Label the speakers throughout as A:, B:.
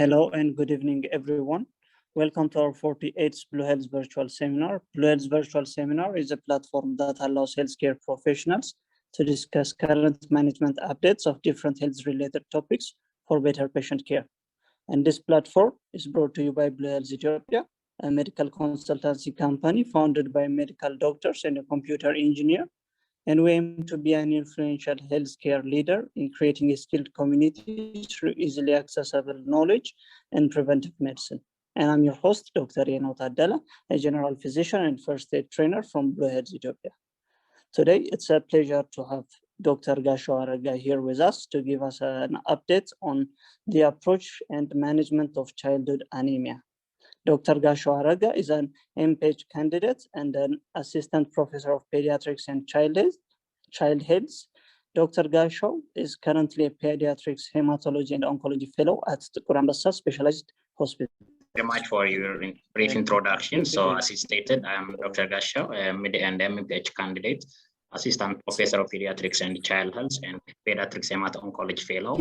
A: Hello and good evening, everyone. Welcome to our 48th Blue Health Virtual Seminar. Blue Health Virtual Seminar is a platform that allows healthcare professionals to discuss current management updates of different health-related topics for better patient care. And this platform is brought to you by Blue Health Ethiopia, a medical consultancy company founded by medical doctors and a computer engineer. And we aim to be an influential healthcare leader in creating a skilled community through easily accessible knowledge and preventive medicine. And I'm your host, Dr. Yenot Adela, a general physician and first aid trainer from Blue Health Ethiopia. Today, it's a pleasure to have Dr. Gashaw Arega here with us to give us an update on the approach and management of childhood anemia. Dr. Gashaw Arega is an MPH candidate and an assistant professor of pediatrics and child health. Dr. Gashaw is currently a pediatrics hematology and oncology fellow at the Kurambasa Specialized Hospital.
B: Very much for your brief introduction. So as stated, I am Dr. Gashaw, a mid and MPH candidate, assistant professor of pediatrics and child health and pediatrics hematology fellow.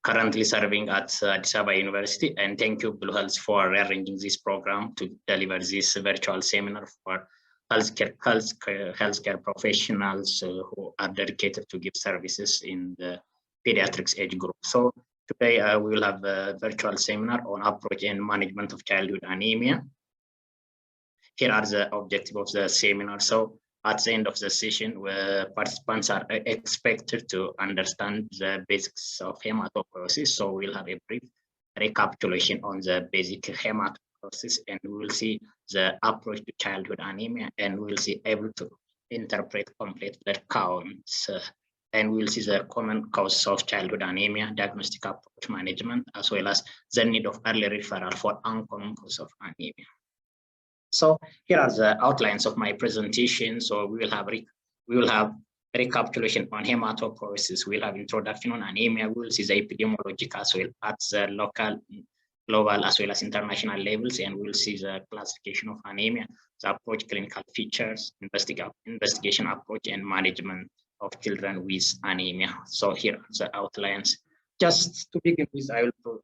B: Currently serving at Addis Ababa University, and thank you Blue Health for arranging this program to deliver this virtual seminar for healthcare professionals who are dedicated to give services in the pediatrics age group. So today we will have a virtual seminar on approach and management of childhood anemia. Here are the objectives of the seminar. So at the end of the session, where participants are expected to understand the basics of hematopoiesis. So we'll have a brief recapitulation on the basic hematopoiesis, and we will see the approach to childhood anemia, and we'll see able to interpret complete blood counts, and we'll see the common causes of childhood anemia, diagnostic approach management, as well as the need of early referral for uncommon causes of anemia. So here are the outlines of my presentation. So we will have recapitulation on hematopoiesis. We'll have introduction on anemia. We will see the epidemiological as well at the local, global, as well as international levels, and we'll see the classification of anemia, the approach, clinical features, investigation approach, and management of children with anemia. So here are the outlines. Just to begin with, I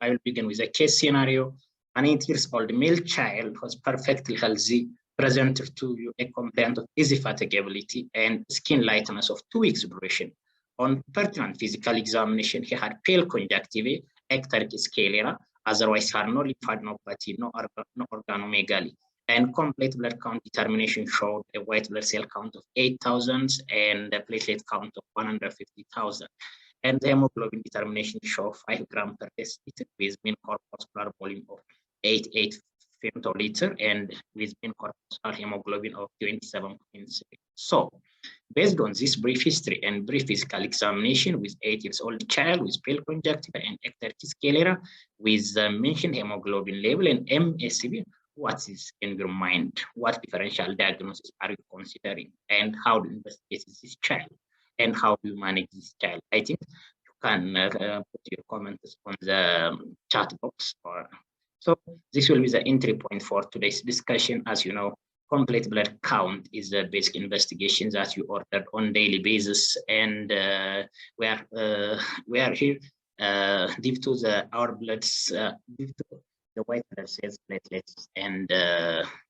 B: will begin with a case scenario. An 8-year-old male child was perfectly healthy, presented to you a complaint of easy fatigability and skin lightness of 2 weeks duration. On pertinent physical examination, he had pale conjunctiva, ecteric sclera, otherwise had no lymphadenopathy, no organomegaly, and complete blood count determination showed a white blood cell count of 8,000 and a platelet count of 150,000. And the hemoglobin determination showed 5 grams per deciliter with mean corpuscular volume of 88 femtoliter and with mean corpuscular hemoglobin of 27.6. So, based on this brief history and brief physical examination with 8-year-old child with pale conjunctiva and ecteric sclera with the mentioned hemoglobin level and MSCB, what is in your mind? What differential diagnosis are you considering? And how to investigate this child? And how do you manage this child? I think you can put your comments on the chat box. So this will be the entry point for today's discussion. As you know, complete blood count is the basic investigation that you ordered on daily basis, and we are here due to our bloods, due to the white blood cells, platelets, and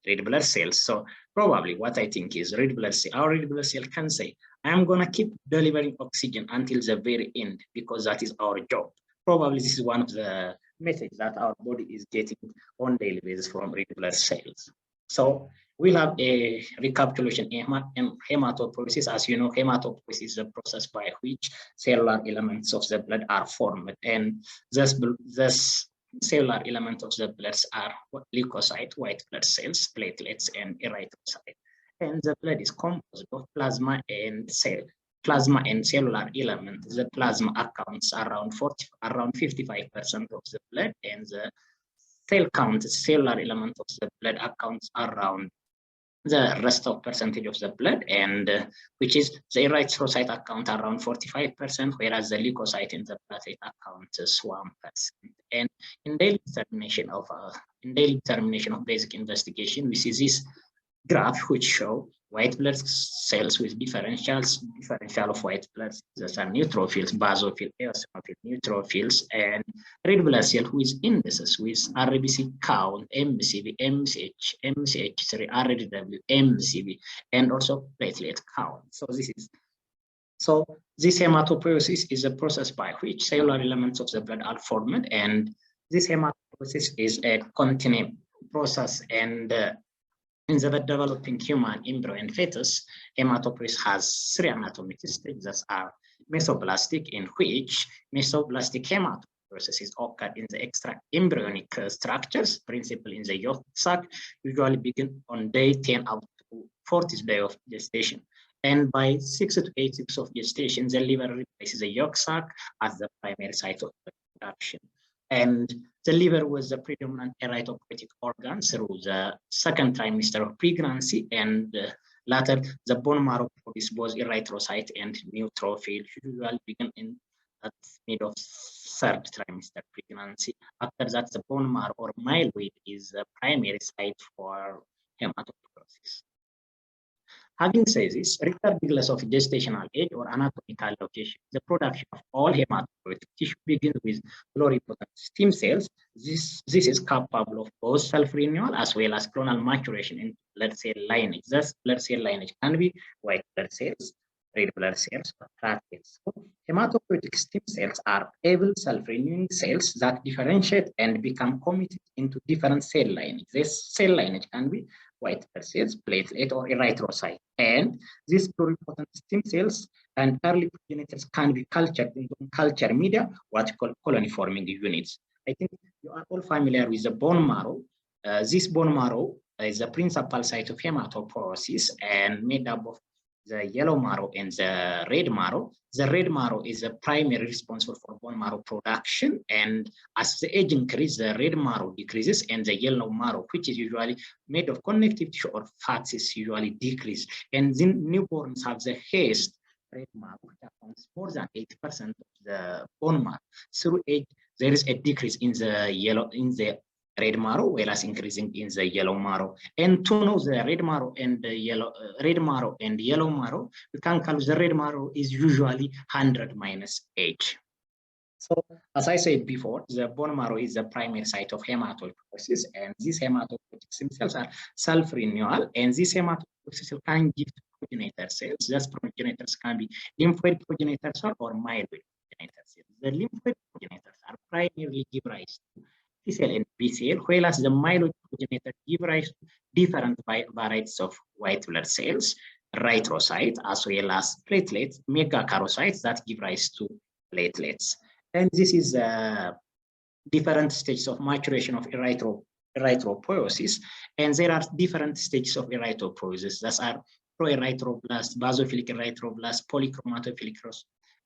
B: red blood cells. So probably what I think is our red blood cell can say, I'm gonna keep delivering oxygen until the very end because that is our job. Probably this is one of the messages that our body is getting on daily basis from red blood cells. So we'll have a recapitulation in hematopoiesis. As you know, hematopoiesis is a process by which cellular elements of the blood are formed, and this cellular elements of the blood are leukocytes, white blood cells, platelets, and erythrocytes. And the blood is composed of plasma and cellular elements. The plasma accounts around 55% of the blood, and the cellular element of the blood accounts around the rest of percentage of the blood, and which is the erythrocyte account around 45%, whereas the leukocyte and the platelet account is 1%. And in daily determination of basic investigation, we see this graph which show white blood cells with differential of white blood cells are neutrophils, basophil, eosinophil, neutrophils, and red blood cell with indices with RBC count, MCV, MCH, MCH3, RDW, MCV, and also platelet count. So this hematopoiesis is a process by which cellular elements of the blood are formed, and this hematopoiesis is a continuing process. And in the developing human embryo and fetus, hematopoiesis has three anatomic stages that are mesoblastic, in which mesoblastic hematopoiesis occur in the extra embryonic structures, principally in the yolk sac, usually begin on day 10 up to 40th day of gestation. And by 6 to 8 weeks of gestation, the liver replaces the yolk sac as the primary site of production. And the liver was the predominant erythropoietic organ through the second trimester of pregnancy, and later the bone marrow produces both erythrocyte and neutrophil, usually begin in at mid of third trimester pregnancy. After that, the bone marrow or myeloid is the primary site for hematopoiesis. Having said this, regardless of gestational age or anatomical location, the production of all hematopoietic tissue begins with pluripotent stem cells. This is capable of both self-renewal as well as clonal maturation in blood cell lineage. Thus, blood cell lineage can be white blood cells, red blood cells, or platelets. So, hematopoietic stem cells are able self-renewing cells that differentiate and become committed into different cell lineage. This cell lineage can be white blood cells, platelet, or erythrocyte. And these pluripotent stem cells and early progenitors can be cultured in culture media, what we call colony forming units. I think you are all familiar with the bone marrow. This bone marrow is the principal site of hematopoiesis and made up of the yellow marrow and the red marrow. The red marrow is the primary responsible for bone marrow production, and as the age increases, the red marrow decreases, and the yellow marrow, which is usually made of connective tissue or fats, is usually decreased. And then newborns have the highest red marrow, which accounts more than 80% of the bone marrow. Through age, there is a decrease in the red marrow, whereas increasing in the yellow marrow. And to know the red marrow and the yellow marrow, we can calculate the red marrow is usually 100 minus age. So, as I said before, the bone marrow is the primary site of hematopoiesis, and these hematopoietic stem cells are self-renewal, and these hematopoiesis can give progenitor cells. Thus, progenitors can be lymphoid progenitors or myeloid progenitor cells. The lymphoid progenitors are primarily give rise to T cell and B cell, whereas the myeloid progenitor give rise to different varieties of white blood cells, erythrocytes, as well as platelets, megakaryocytes that give rise to platelets. And this is different stages of maturation of erythropoiesis. And there are different stages of erythropoiesis that are proerythroblast, basophilic erythroblast, polychromatophilic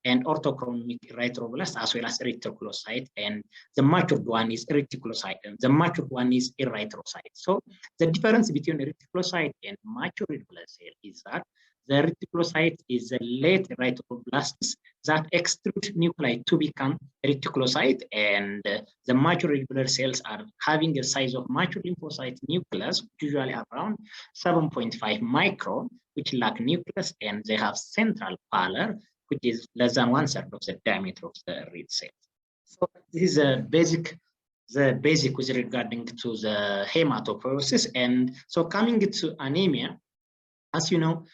B: and orthochromic erythroblast, as well as reticulocyte, and the matured one is reticulocyte, and the matured one is erythrocyte. So the difference between reticulocyte and matured blood cell is that the reticulocyte is the late erythroblasts that extrude nuclei to become reticulocyte, and the mature blood cells are having a size of mature lymphocyte nucleus, usually around 7.5 micron, which lack nucleus, and they have central pallor, which is less than 1/3 of the diameter of the red cell. So this is the basic with regarding to the hematopoiesis. And so coming to anemia, as you know,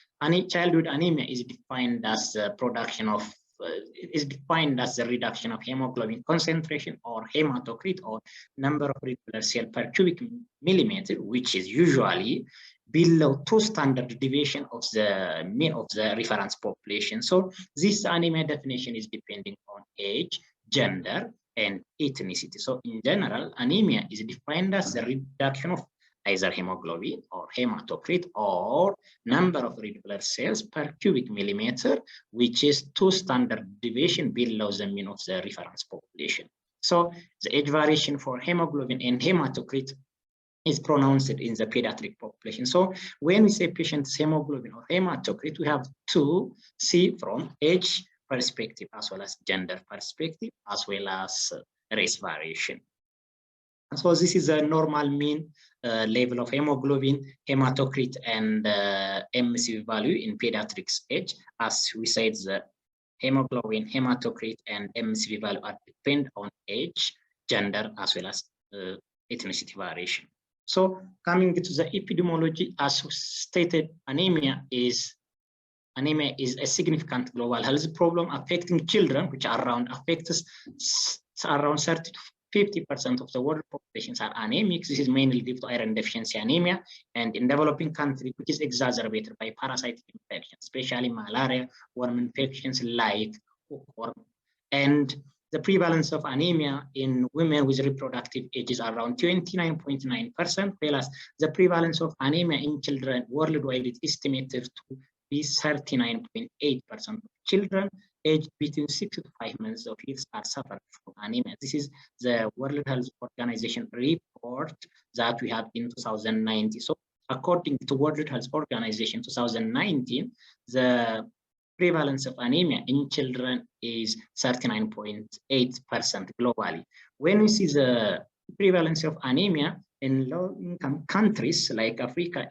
B: childhood anemia is defined as the production of is defined as the reduction of hemoglobin concentration or hematocrit, or number of red blood cells per cubic millimeter, which is usually below 2 standard deviation of the mean of the reference population. So this anemia definition is depending on age, gender, and ethnicity. So in general, anemia is defined as the reduction of either hemoglobin or hematocrit or number of red blood cells per cubic millimeter, which is 2 standard deviation below the mean of the reference population. So the age variation for hemoglobin and hematocrit is pronounced in the pediatric population. So when we say patient's hemoglobin or hematocrit, we have to see from age perspective as well as gender perspective as well as race variation. So this is a normal mean level of hemoglobin, hematocrit, and MCV value in pediatrics age. As we said, the hemoglobin, hematocrit, and MCV value are depend on age, gender, as well as ethnicity variation. So coming to the epidemiology, as stated, anemia is a significant global health problem affecting children, which are affects around 30 to 50% of the world populations are anemic. This is mainly due to iron deficiency anemia, and in developing countries, which is exacerbated by parasitic infections, especially malaria, worm infections like hookworm. And the prevalence of anemia in women with reproductive age is around 29.9%, whereas the prevalence of anemia in children worldwide is estimated to be 39.8% of children aged between 6 to 5 months of age are suffering from anemia. This is the World Health Organization report that we have in 2019. So according to World Health Organization 2019, the prevalence of anemia in children is 39.8% globally. When we see the prevalence of anemia in low-income countries like Africa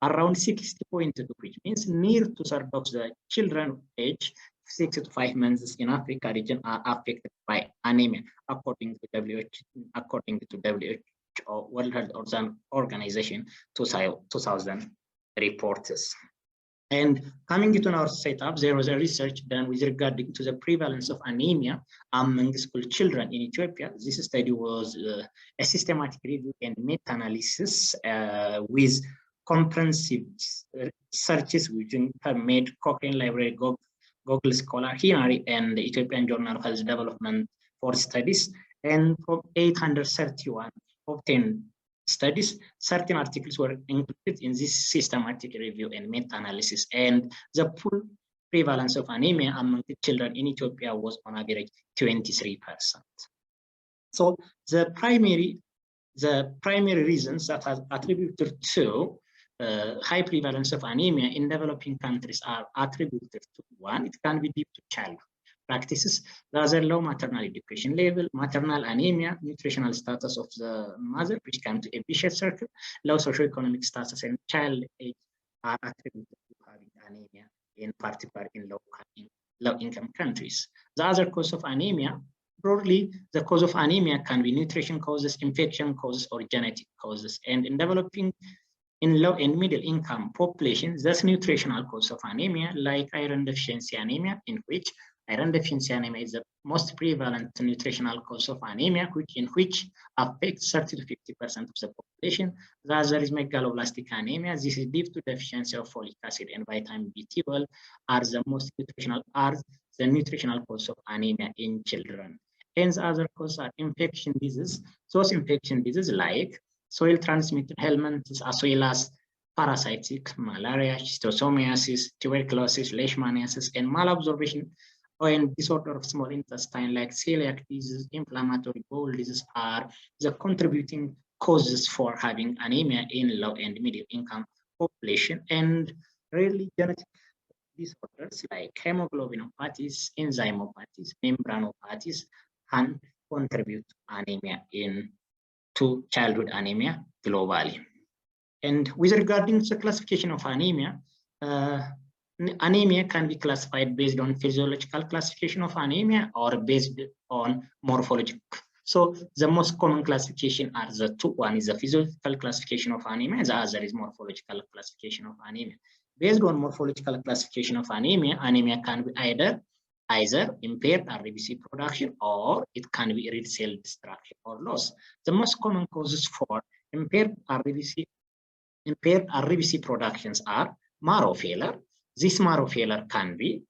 B: around 60.2, which means near to third of the children age 6 to 5 months in Africa region are affected by anemia, according to WHO, World Health Organization 2000 reports. And coming into our setup, there was a research done with regard to the prevalence of anemia among school children in Ethiopia. This study was a systematic review and meta-analysis with comprehensive searches within PubMed, Cochrane Library, Google Scholar, Hinari, and the Ethiopian Journal of Health Development for studies. And from 831 obtained studies, certain articles were included in this systematic review and meta-analysis, and the full prevalence of anemia among the children in Ethiopia was on average 23%. So the primary reasons that are attributed to high prevalence of anemia in developing countries are attributed to: one, it can be due to child practices, the other low maternal education level, maternal anemia, nutritional status of the mother, which can be a vicious circle, low socioeconomic status, and child age are attributed to having anemia, in particular in low-income countries. The other cause of anemia, broadly, the cause of anemia can be nutrition causes, infection causes, or genetic causes. And in developing in low and middle income populations, that's nutritional cause of anemia, like iron deficiency anemia, in which iron deficiency anemia is the most prevalent nutritional cause of anemia, which affects 30 to 50% of the population. The other is megaloblastic anemia. This is due to deficiency of folic acid and vitamin B12 are the nutritional cause of anemia in children. And the other causes are infection diseases. Those infection diseases like soil transmitted helminths, as well as parasitic malaria, schistosomiasis, tuberculosis, leishmaniasis, and malabsorption and disorder of small intestine like celiac disease, inflammatory bowel disease are the contributing causes for having anemia in low and middle income population. And rarely genetic disorders like hemoglobinopathies, enzymopathies, membranopathies can contribute to anemia to childhood anemia globally. And with regarding to the classification of anemia, anemia can be classified based on physiological classification of anemia or based on morphological. So the most common classification are the two. One is the physiological classification of anemia, the other is morphological classification of anemia. Based on morphological classification of anemia, anemia can be either impaired RBC production, or it can be red cell destruction or loss. The most common causes for impaired RBC productions are marrow failure. This marrow failure can be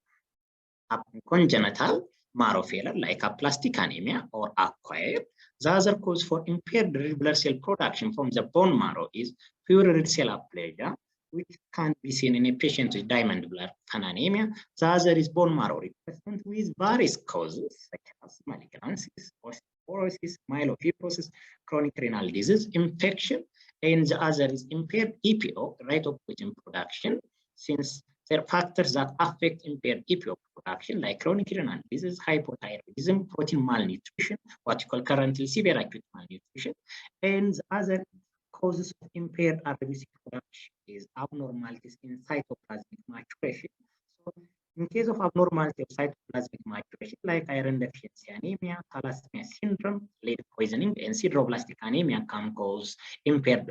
B: a congenital marrow failure like aplastic anemia or acquired. The other cause for impaired red blood cell production from the bone marrow is pure red cell aplasia, which can be seen in a patient with diamond blood anemia. The other is bone marrow replacement with various causes such as malignancies, osteoporosis, myelofibrosis, chronic renal disease, infection, and the other is impaired EPO, rate of protein production, since There are factors that affect impaired EPO production, like chronic renal disease, hypothyroidism, protein malnutrition, what you call currently severe acute malnutrition, and the other causes of impaired RBC production is abnormalities in cytoplasmic maturation. So, in case of abnormality of cytoplasmic maturation, like iron deficiency anemia, thalassemia syndrome, lead poisoning, and sideroblastic anemia can cause impaired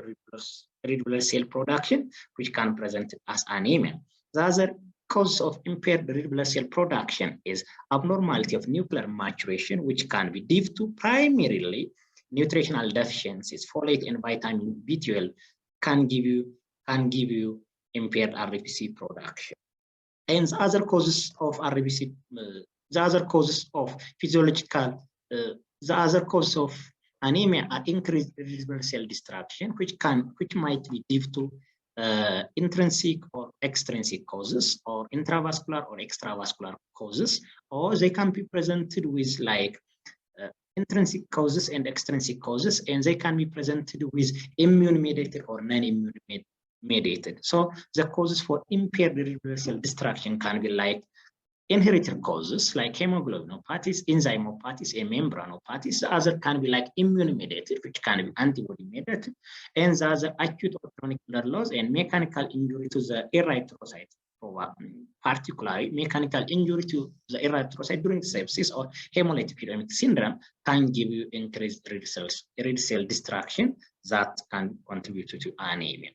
B: red blood cell production, which can present as anemia. The other cause of impaired red blood cell production is abnormality of nuclear maturation, which can be due to primarily nutritional deficiencies. Folate and vitamin B12 can give you impaired RBC production. And the other causes of RBC, the other causes of physiological, the other causes of anemia are increased red blood cell destruction, which might be due to intrinsic or extrinsic causes, or intravascular or extravascular causes, or they can be presented with like intrinsic causes and extrinsic causes, and they can be presented with immune mediated or non-immune mediated. So the causes for impaired red blood cell destruction can be like inherited causes like hemoglobinopathies, enzymopathies, and membranopathies. The other can be like immune mediated, which can be antibody mediated, and the other acute or chronic blood loss and mechanical injury to the erythrocyte, particularly mechanical injury to the erythrocyte during sepsis or hemolytic uremic syndrome can give you increased red cell destruction that can contribute to anemia.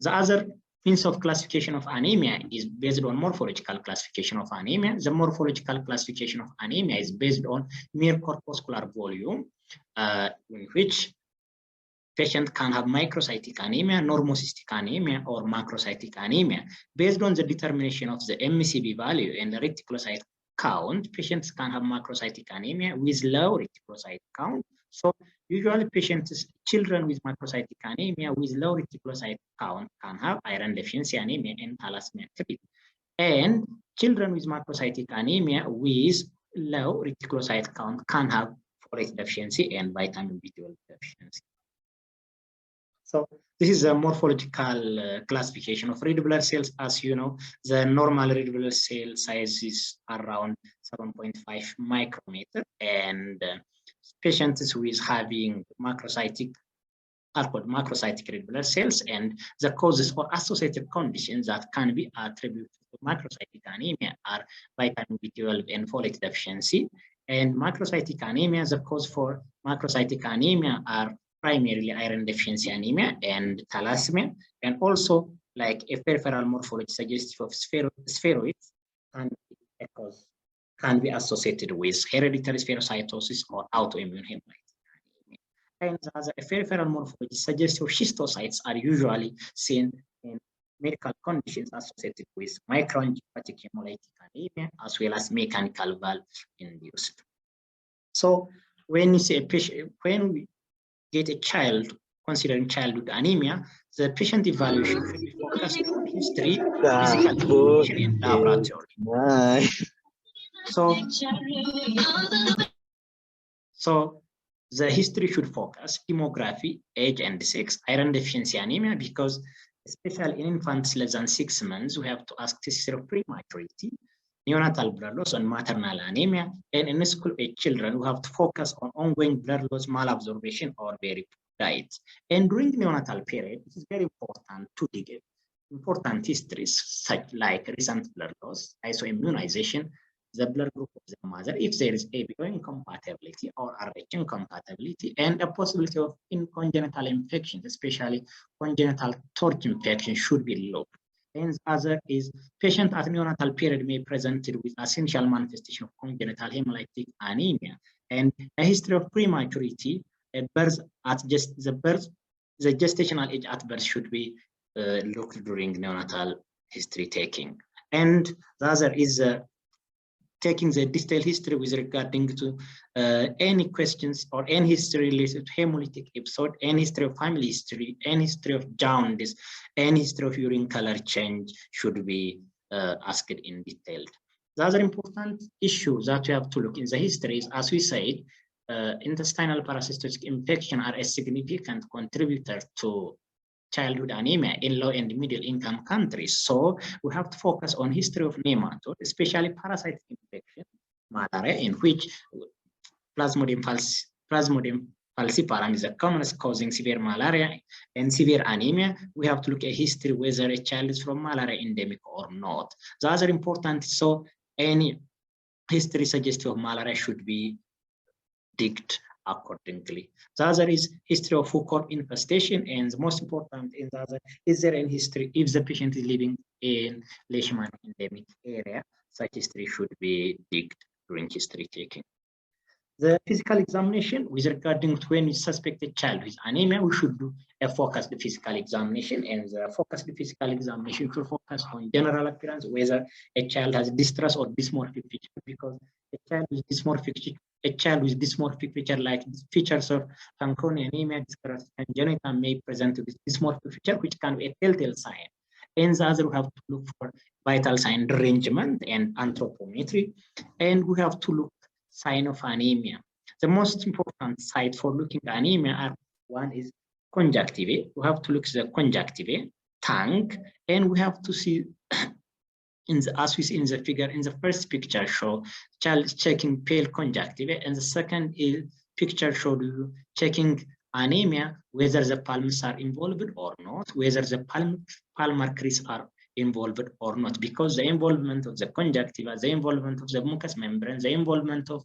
B: The other means of classification of anemia is based on morphological classification of anemia. The morphological classification of anemia is based on mere corpuscular volume, in which patient can have microcytic anemia, normocystic anemia, or macrocytic anemia. Based on the determination of the MCV value and the reticulocyte count, patients can have macrocytic anemia with low reticulocyte count. So usually children with macrocytic anemia with low reticulocyte count can have iron deficiency anemia and thalassemia 3. And children with macrocytic anemia with low reticulocyte count can have folate deficiency and vitamin B12 deficiency. So this is a morphological classification of red blood cells. As you know, the normal red blood cell size is around 7.5 micrometer, and patients who is having macrocytic are called macrocytic red blood cells, and the causes or associated conditions that can be attributed to macrocytic anemia are vitamin B12 and folate deficiency. And macrocytic anemia, the cause for macrocytic anemia are primarily iron deficiency anemia and thalassemia, and also like a peripheral morphology suggestive of spheroids can be associated with hereditary spherocytosis or autoimmune hemolytic anemia. And as a peripheral morphology suggestive of schistocytes are usually seen in medical conditions associated with microangiopathic hemolytic anemia as well as mechanical valve induced. So when you say a patient, when we get a child considering childhood anemia, the patient evaluation should be focused on history, physical evaluation, and laboratory. So the history should focus demography, age, and sex, iron deficiency anemia, because especially in infants less than 6 months, we have to ask history of prematurity, neonatal blood loss, and maternal anemia, and in school-age children, we have to focus on ongoing blood loss, malabsorption, or very poor diet. And during the neonatal period, it is very important to dig important histories such like recent blood loss, isoimmunization, the blood group of the mother, if there is ABO incompatibility or RH incompatibility, and a possibility of congenital infections, especially congenital torch infection, should be low. And the other is patient at neonatal period may present with essential manifestation of congenital hemolytic anemia, and a history of prematurity at birth at the gestational age at birth should be looked during neonatal history taking. And the other is taking the detailed history with regarding to any questions or any history related to hemolytic episode, any history of family history, any history of jaundice, any history of urine color change should be asked in detail. The other important issue that we have to look in the history is, as we said, intestinal parasitotic infection are a significant contributor to childhood anemia in low and middle income countries. So we have to focus on history of nematode, especially parasite infection, malaria, in which Plasmodium falciparum is the commonest causing severe malaria and severe anemia. We have to look at history whether a child is from malaria endemic or not. The other important, so any history suggestive of malaria should be digged accordingly. The other is history of hookworm infestation, and the most important in the other, is there any history if the patient is living in Leishman endemic area, such history should be digged during history taking. The physical examination with regarding to when we suspect a child with anemia, we should do a focused physical examination, and the focused physical examination should focus on general appearance, whether a child has distress or dysmorphic feature, because a child with dysmorphic feature like features of Fanconi anemia, congenital may present with dysmorphic feature, which can be a telltale sign. And the other, we have to look for vital sign derangement and anthropometry, and we have to look sign of anemia. The most important site for looking at anemia are, one is conjunctiva. We have to look at the conjunctiva, tongue, and we have to see as we see in the figure, in the first picture show child checking pale conjunctiva, and the second picture showed you checking anemia, whether the palms are involved or not, whether the palmar crease are involved or not, because the involvement of the conjunctiva, the involvement of the mucous membrane, the involvement of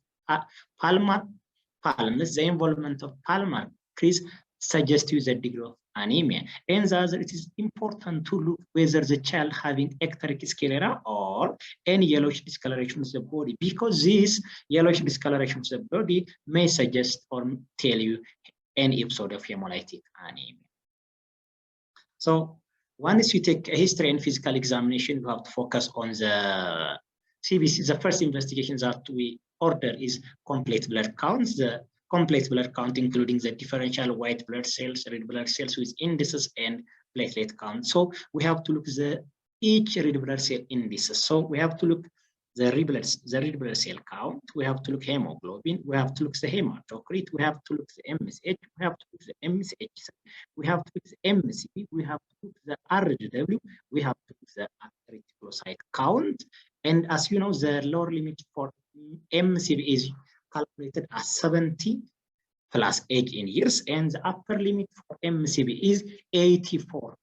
B: palms, the involvement of palmar crease suggests you the degree of anemia. And the other, it is important to look whether the child having ecteric sclera or any yellowish discoloration of the body, because this yellowish discoloration of the body may suggest or tell you any episode of hemolytic anemia. So once you take a history and physical examination, you have to focus on the CBC. The first investigation that we order is complete blood counts. The complete blood count, including the differential white blood cells, red blood cells with indices and platelet count. So we have to look at each red blood cell indices. So we have to look the red blood cell count, we have to look hemoglobin, we have to look the hematocrit, we have to look the MSH, we have to look the MSH, we have to look the MCV, we have to look the RGW, we have to look the reticulocyte count. And as you know, the lower limit for MCV is calculated as 70 plus age in years, and the upper limit for MCV is 84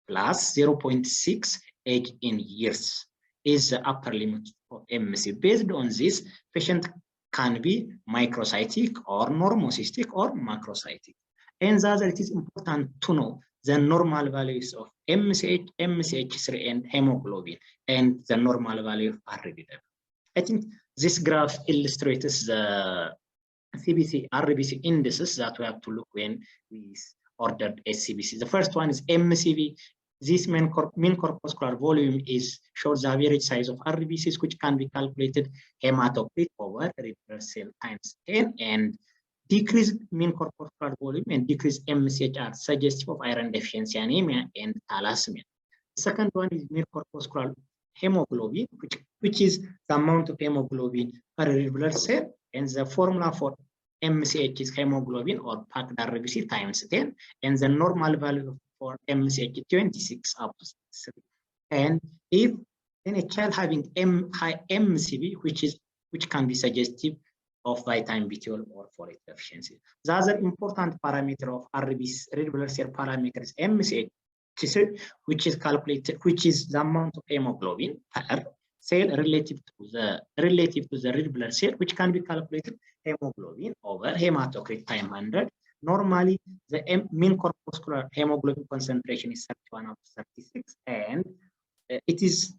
B: plus 0.6 age in years is the upper limit for MCV. Based on this, patient can be microcytic or normocystic or macrocytic. And the other, it is important to know the normal values of MCH, MCH3, and hemoglobin, and the normal value of RBW. I think this graph illustrates the CBC, RBC indices that we have to look when we ordered SCBC. The first one is MCV. This mean corpuscular volume shows the average size of RBCs, which can be calculated hematocrit over red blood cell times 10, and decreased mean corpuscular volume and decreased MCH are suggestive of iron deficiency anemia and thalassemia. The second one is mean corpuscular hemoglobin, which is the amount of hemoglobin per red blood cell, and the formula for MCH is hemoglobin or packed RBC times 10, and the normal value for MCH 26 up to 6. And if in a child having high MCV, which can be suggestive of vitamin B12 or folate deficiency. The other important parameter of RBC, red blood cell parameter, is MCH, which is calculated, which is the amount of hemoglobin per cell relative to the red blood cell, which can be calculated hemoglobin over hematocrit times 100. Normally, the mean corpuscular hemoglobin concentration is 31 up to 36, and it is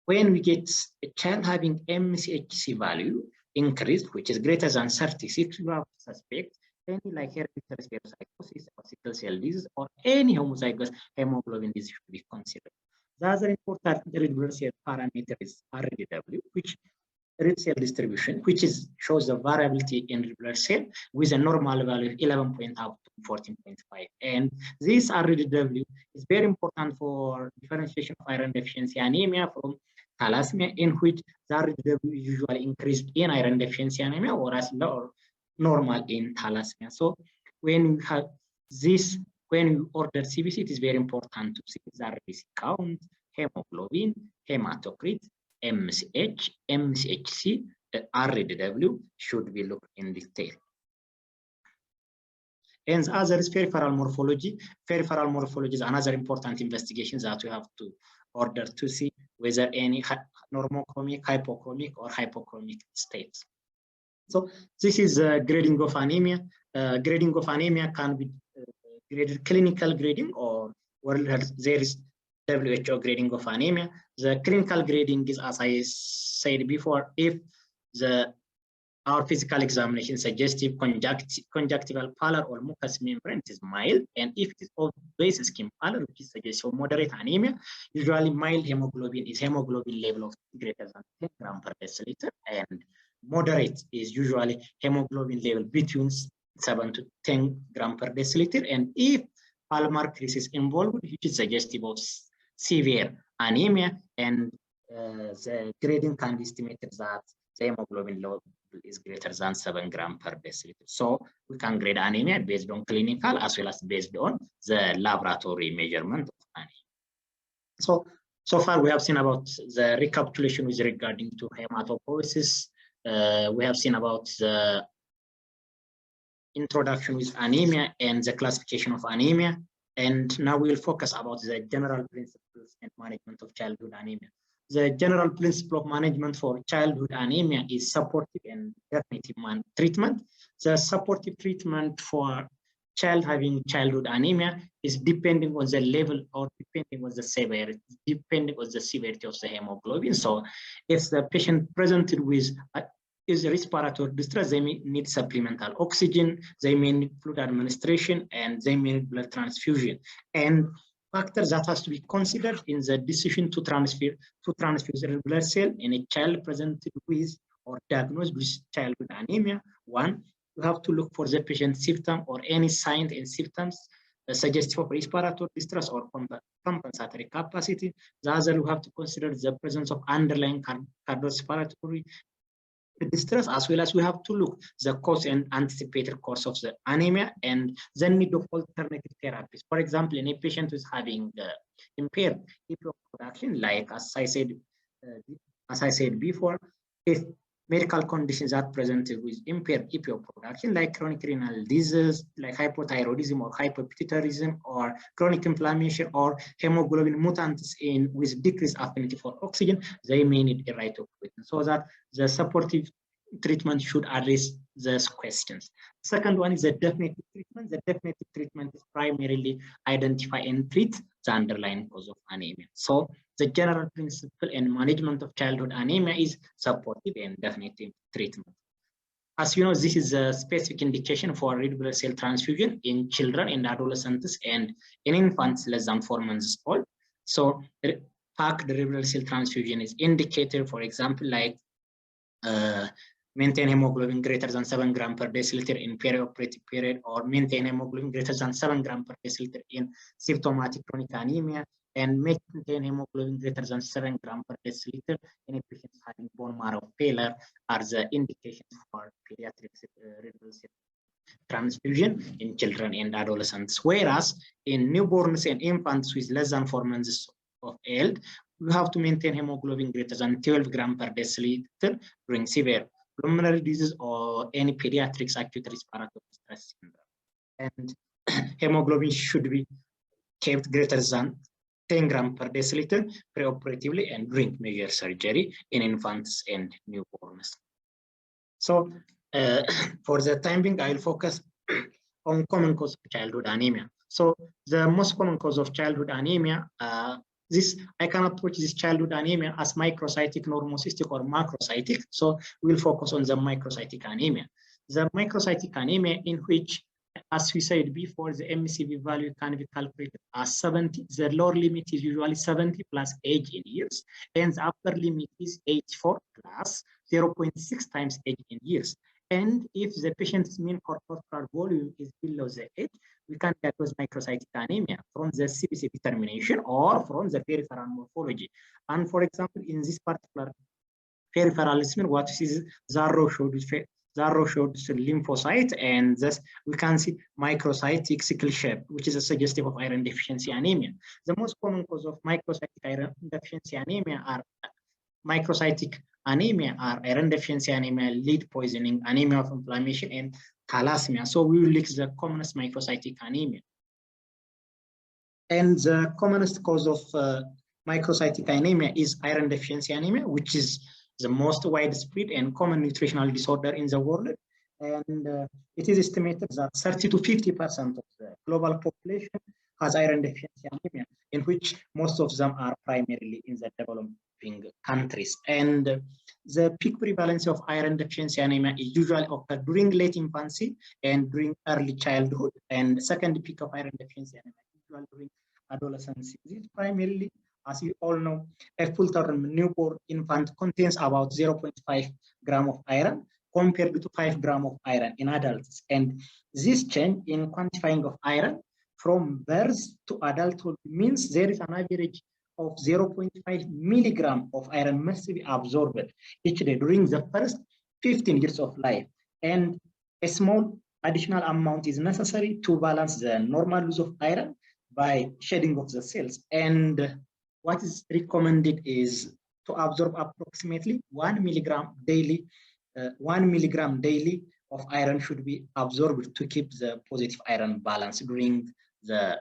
B: when we get a child having MCHC value increased, which is greater than 36, you have to suspect any like hereditary spherocytosis or sickle cell disease or any homozygous hemoglobin disease should be considered. The other important red blood cell parameter is RDW, which red cell distribution, which shows the variability in red blood cell with a normal value of 11 up to 14.5. And this RDW is very important for differentiation of iron deficiency anemia from thalassemia, in which the RDW is usually increased in iron deficiency anemia or as low or normal in thalassemia. So when we have this when you order CBC, it is very important to see the RBC count, hemoglobin, hematocrit, MCH, MCHC, RDW should be looked in detail. And the other is peripheral morphology. Peripheral morphology is another important investigation that we have to order to see whether any normochromic, hypochromic, or hypochromic states. So this is grading of anemia. Grading of anemia can be graded clinical grading, or there is WHO grading of anemia. The clinical grading is, as I said before, if our physical examination suggestive conjunctival pallor or mucous membrane is mild, and if it is of base skin pallor, which is suggestive of moderate anemia, usually mild hemoglobin is hemoglobin level of greater than 10 grams per deciliter, and moderate is usually hemoglobin level between 7 to 10 grams per deciliter, and if palmar crease is involved, which is suggestive of severe anemia, and the grading can be estimated that the hemoglobin level is greater than 7 grams per deciliter. So we can grade anemia based on clinical as well as based on the laboratory measurement of anemia. So far we have seen about the recapitulation with regarding to hematopoiesis. We have seen about the introduction with anemia and the classification of anemia. And now we'll focus about the general principles and management of childhood anemia. The general principle of management for childhood anemia is supportive and definitive treatment. The supportive treatment for child having childhood anemia is depending on the level or depending on the severity, of the hemoglobin. So if the patient presented with is respiratory distress, they may need supplemental oxygen, they may need fluid administration, and they may need blood transfusion. And factors that has to be considered in the decision to transfuse red blood cell in a child presented with or diagnosed with childhood anemia. One, you have to look for the patient's symptom or any signs and symptoms suggestive of respiratory distress or compensatory capacity. The other, you have to consider the presence of underlying cardiorespiratory distress, as well as we have to look the cause and anticipated course of the anemia and the need of alternative therapies. For example, in a patient who is having impaired EPO production, like as I said before, if medical conditions are presented with impaired EPO production, like chronic renal disease, like hypothyroidism or hypopituitarism, or chronic inflammation, or hemoglobin mutants with decreased affinity for oxygen, they may need erythropoietin. So that the supportive treatment should address those questions. Second one is the definitive treatment. The definitive treatment is primarily identify and treat the underlying cause of anemia. So the general principle in management of childhood anemia is supportive and definitive treatment. As you know, this is a specific indication for red blood cell transfusion in children and adolescents and in infants less than 4 months old. So packed red blood cell transfusion is indicated, for example, like maintain hemoglobin greater than 7 grams per deciliter in perioperative period, or maintain hemoglobin greater than 7 grams per deciliter in symptomatic chronic anemia, and maintain hemoglobin greater than 7 grams per deciliter in a patient having bone marrow failure are the indications for pediatric red blood cell transfusion in children and adolescents. Whereas in newborns and infants with less than 4 months of age, we have to maintain hemoglobin greater than 12 grams per deciliter during severe pulmonary disease or any pediatric acute respiratory distress syndrome. And hemoglobin should be kept greater than 10 grams per deciliter preoperatively and during major surgery in infants and newborns. So for the time being, I'll focus on common cause of childhood anemia. So the most common cause of childhood anemia, I can approach this childhood anemia as microcytic, normocystic, or macrocytic. So we'll focus on the microcytic anemia. The microcytic anemia, in which, as we said before, the MCV value can be calculated as 70. The lower limit is usually 70 plus age in years, and the upper limit is 84 plus 0.6 times age in years. And if the patient's mean corpuscular volume is below the age, we can diagnose microcytic anemia from the CBC determination or from the peripheral morphology. And for example, in this particular peripheral specimen, what is Zarro showed The arrow shows lymphocyte, and thus we can see microcytic sickle shape, which is a suggestive of iron deficiency anemia. The most common cause of microcytic iron deficiency anemia are microcytic anemia, are iron deficiency anemia, lead poisoning, anemia of inflammation, and thalassemia. So we will look at the commonest microcytic anemia. And the commonest cause of microcytic anemia is iron deficiency anemia, which is the most widespread and common nutritional disorder in the world. And it is estimated that 30 to 50% of the global population has iron deficiency anemia, in which most of them are primarily in the developing countries. And the peak prevalence of iron deficiency anemia is usually occurred during late infancy and during early childhood. And the second peak of iron deficiency anemia is usually during adolescence. This is primarily, as you all know, a full-term newborn infant contains about 0.5 gram of iron compared to 5 gram of iron in adults. And this change in quantifying of iron from birth to adulthood means there is an average of 0.5 milligram of iron must be absorbed each day during the first 15 years of life. And a small additional amount is necessary to balance the normal use of iron by shedding of the cells. And what is recommended is to absorb approximately 1 milligram daily. 1 milligram daily of iron should be absorbed to keep the positive iron balance during the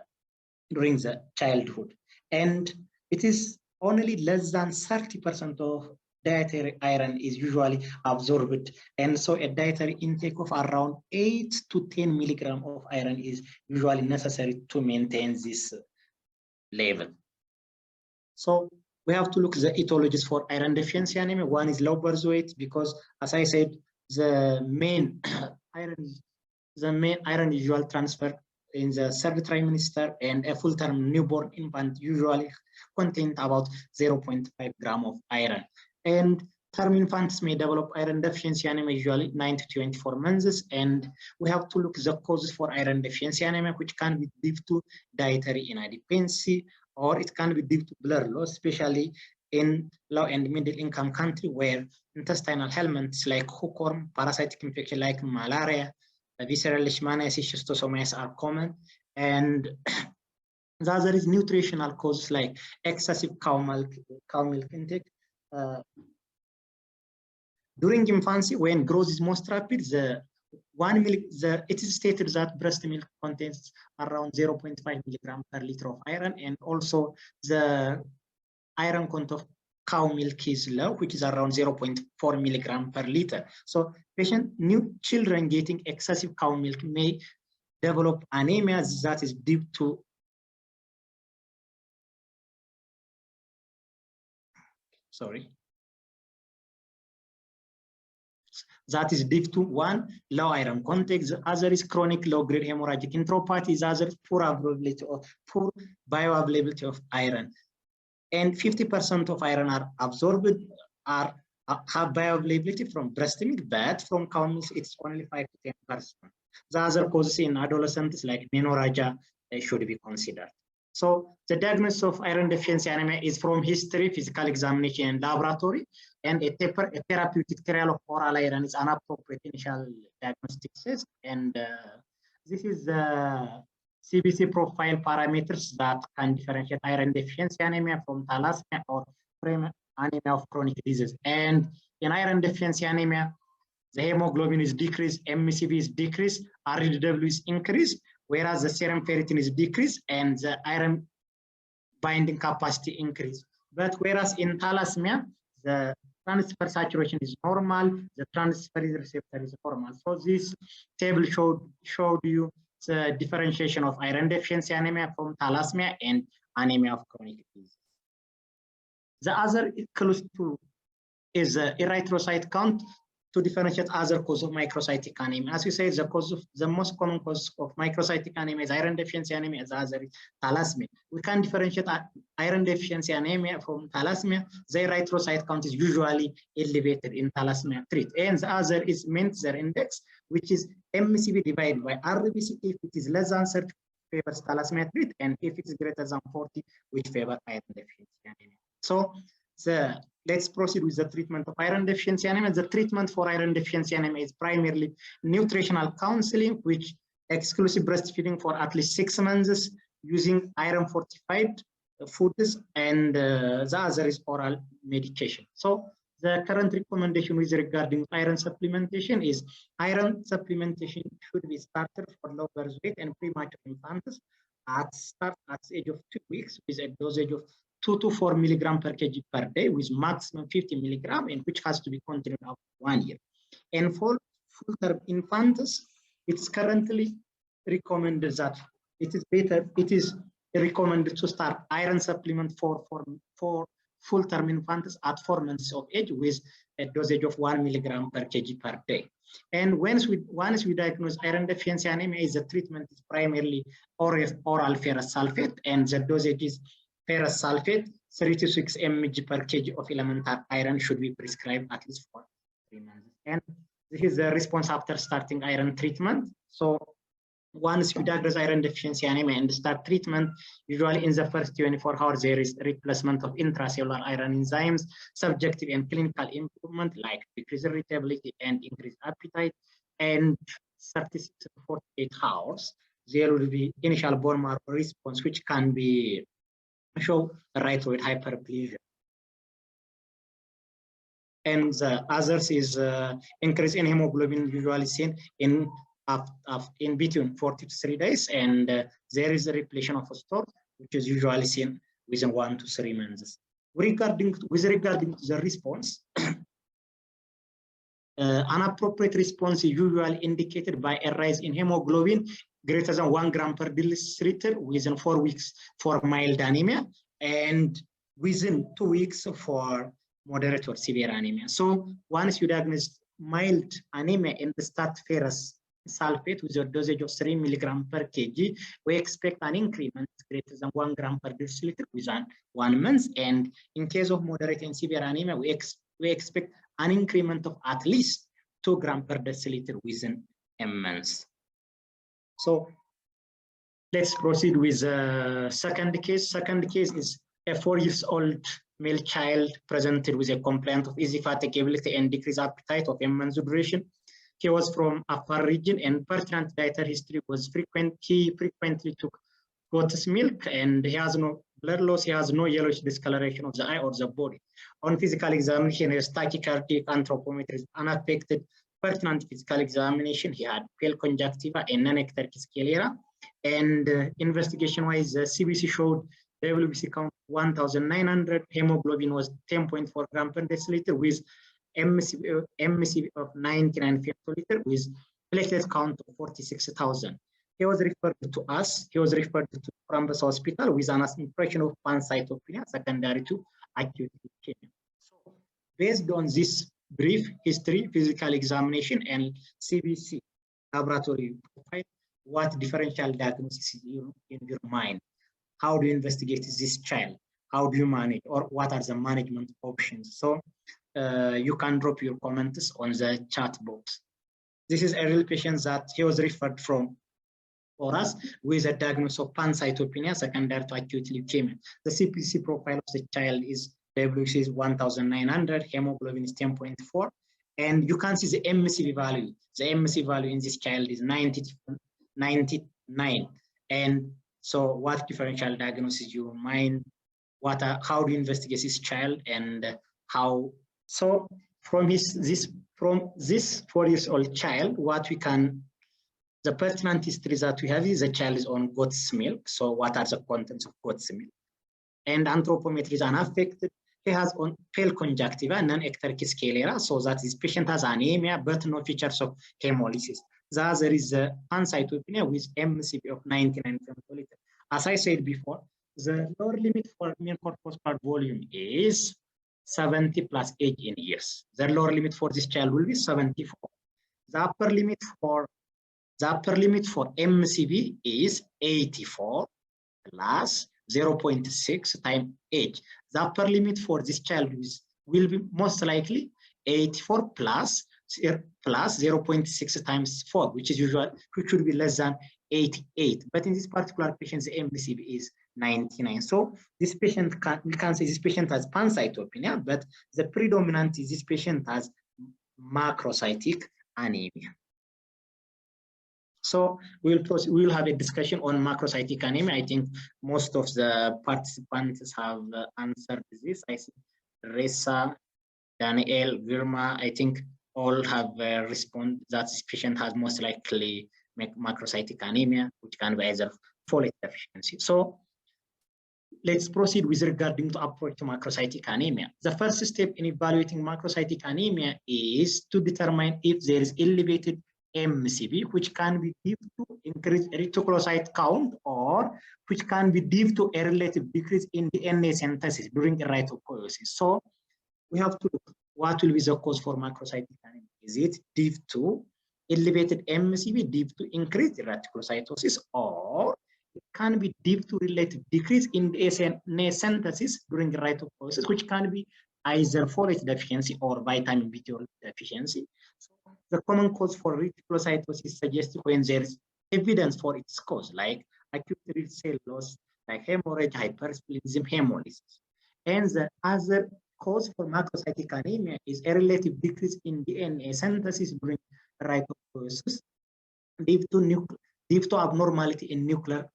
B: childhood. And it is only less than 30% of dietary iron is usually absorbed. And so a dietary intake of around 8 to 10 milligram of iron is usually necessary to maintain this level. So we have to look at the etiologies for iron deficiency anemia. One is low birth weight, because as I said, the main iron usual transfer in the third trimester, and a full-term newborn infant usually contain about 0.5 gram of iron. And term infants may develop iron deficiency anemia usually 9 to 24 months. And we have to look at the causes for iron deficiency anemia, which can be due to dietary inadequacy, or it can be due to blood loss, especially in low and middle income country where intestinal ailments like hookworm, parasitic infection like malaria, visceral leishmaniasis, schistosomiasis are common. And the other is nutritional causes like excessive cow milk intake. During infancy, when growth is most rapid, it is stated that breast milk contains around 0.5 milligram per liter of iron, and also the iron content of cow milk is low, which is around 0.4 milligram per liter. So new children getting excessive cow milk may develop anemia that is due to that is due to one, low iron content. The other is chronic low-grade hemorrhagic enteropathy. The other is poor bioavailability of iron. And 50% of iron are absorbed, have bioavailability from breast milk, but from cow milk it's only 5 to 10%. The other causes in adolescents like menorrhagia should be considered. So the diagnosis of iron deficiency anemia is from history, physical examination, and laboratory. And a therapeutic trial of oral iron is an appropriate initial diagnostic test. And this is the CBC profile parameters that can differentiate iron deficiency anemia from thalassemia or anemia of chronic disease. And in iron deficiency anemia, the hemoglobin is decreased, MCV is decreased, RDW is increased, whereas the serum ferritin is decreased and the iron binding capacity increased. But whereas in thalassemia, the transfer saturation is normal, the transferase receptor is normal. So this table showed you the differentiation of iron deficiency anemia from thalassemia and anemia of chronic disease. The other close to is erythrocyte count to differentiate other cause of microcytic anemia. As you say, the most common cause of microcytic anemia is iron deficiency anemia, the other is thalassemia. We can differentiate iron deficiency anemia from thalassemia. The erythrocyte count is usually elevated in thalassemia treat. And the other is Mentzer index, which is MCV divided by RBC. If it is less than 30, favors thalassemia treat, and if it is greater than 40, which favor iron deficiency anemia. So let's proceed with the treatment of iron deficiency anemia. The treatment for iron deficiency anemia is primarily nutritional counseling, which exclusive breastfeeding for at least 6 months using iron fortified foods, and the other is oral medication. So the current recommendation with regarding iron supplementation is iron supplementation should be started for low birth weight and premature infants at the age of 2 weeks with a dosage of 2 to 4 milligram per kg per day with maximum 50 milligram, and which has to be continued up to 1 year. And for full-term infants, it's currently recommended that it is recommended to start iron supplement for full-term infants at 4 months of age with a dosage of 1 milligram per kg per day. And once we diagnose iron deficiency anemia, the treatment is primarily oral ferrous sulfate, and the dosage is ferrous sulfate 3 to 6 mg per kg of elemental iron should be prescribed at least for 3 months. And this is the response after starting iron treatment. So once you diagnose iron deficiency anemia and start treatment, usually in the first 24 hours, there is replacement of intracellular iron enzymes, subjective and clinical improvement like decreased irritability and increased appetite. And 36 to 48 hours, there will be initial bone marrow response, which can be show rhabdoid hyperplasia. And the others is increase in hemoglobin, usually seen in between 40 to 3 days, and there is a repletion of a store, which is usually seen within 1 to 3 months. With regarding to the response, inappropriate response is usually indicated by a rise in hemoglobin greater than 1 gram per deciliter within 4 weeks for mild anemia, and within 2 weeks for moderate or severe anemia. So once you diagnose mild anemia and start ferrous sulfate with a dosage of 3 milligram per kg, we expect an increment greater than 1 gram per deciliter within 1 month. And in case of moderate and severe anemia, we expect an increment of at least 2 gram per deciliter within a month. So let's proceed with the second case. Second case is a 4-year-old male child presented with a complaint of easy fatigability and decreased appetite of a month's duration. He was from Afar region, and pertinent dietary history was frequent. He frequently took goat's milk, and he has no blood loss. He has no yellowish discoloration of the eye or the body. On physical examination, he has tachycardic, anthropometry is unaffected. Pertinent physical examination, he had pale conjunctiva and non-ectatic sclera. And investigation-wise, the CBC showed WBC count 1,900. Hemoglobin was 10.4 gram per deciliter with MCV of 99 femtoliter with platelet count of 46,000. He was referred to us. He was referred to Columbus Hospital with an impression of pancytopenia secondary to acute leukemia. So, based on this brief history, physical examination, and CBC laboratory profile, what differential diagnosis is in your mind? How do you investigate this child? How do you manage, or what are the management options? So you can drop your comments on the chat box. This is a real patient that he was referred from for us with a diagnosis of pancytopenia secondary to acute leukemia. The CPC profile of the child is WBC is 1,900, hemoglobin is 10.4, and you can see the MCV value. The MCV value in this child is 99. And so what differential diagnosis you mind? How do you investigate this child, and how? So from this 4-year-old child, the pertinent history that we have is the child is on goat's milk. So what are the contents of goat's milk? And anthropometry is unaffected. He has on pale conjunctiva, non-ectatic sclera, so that this patient has anemia, but no features of hemolysis. The other is pancytopenia with MCV of 99 femtoliter. As I said before, the lower limit for mean corpuscular volume is 70 plus age in years. The lower limit for this child will be 74. The upper limit for MCV is 84 plus 0.6 times age. The upper limit for this child will be most likely 84 plus 0.6 times 4, which should be less than 88. But in this particular patient, the MCV is 99. So this patient we can say this patient has pancytopenia, but the predominant is this patient has macrocytic anemia. So we'll have a discussion on macrocytic anemia. I think most of the participants have answered this. I see Reza, Daniel, Virma, I think all have responded that this patient has most likely macrocytic anemia, which can be either folate deficiency. So let's proceed with regarding the approach to macrocytic anemia. The first step in evaluating macrocytic anemia is to determine if there is elevated MCV, which can be due to increased erythrocyte count, or which can be due to a relative decrease in DNA synthesis during erythropoiesis. So we have to look what will be the cause for macrocytic anemia. Is it due to elevated MCV, due to increased erythrocytosis, or it can be due to relative decrease in DNA synthesis during erythropoiesis, which can be either folate deficiency or vitamin B12 deficiency. So the common cause for reticulocytosis suggests when there is evidence for its cause, like acute red cell loss, like hemorrhage, hypersplenism, hemolysis. And the other cause for macrocytic anemia is a relative decrease in DNA synthesis during erythropoiesis due to abnormality in nuclear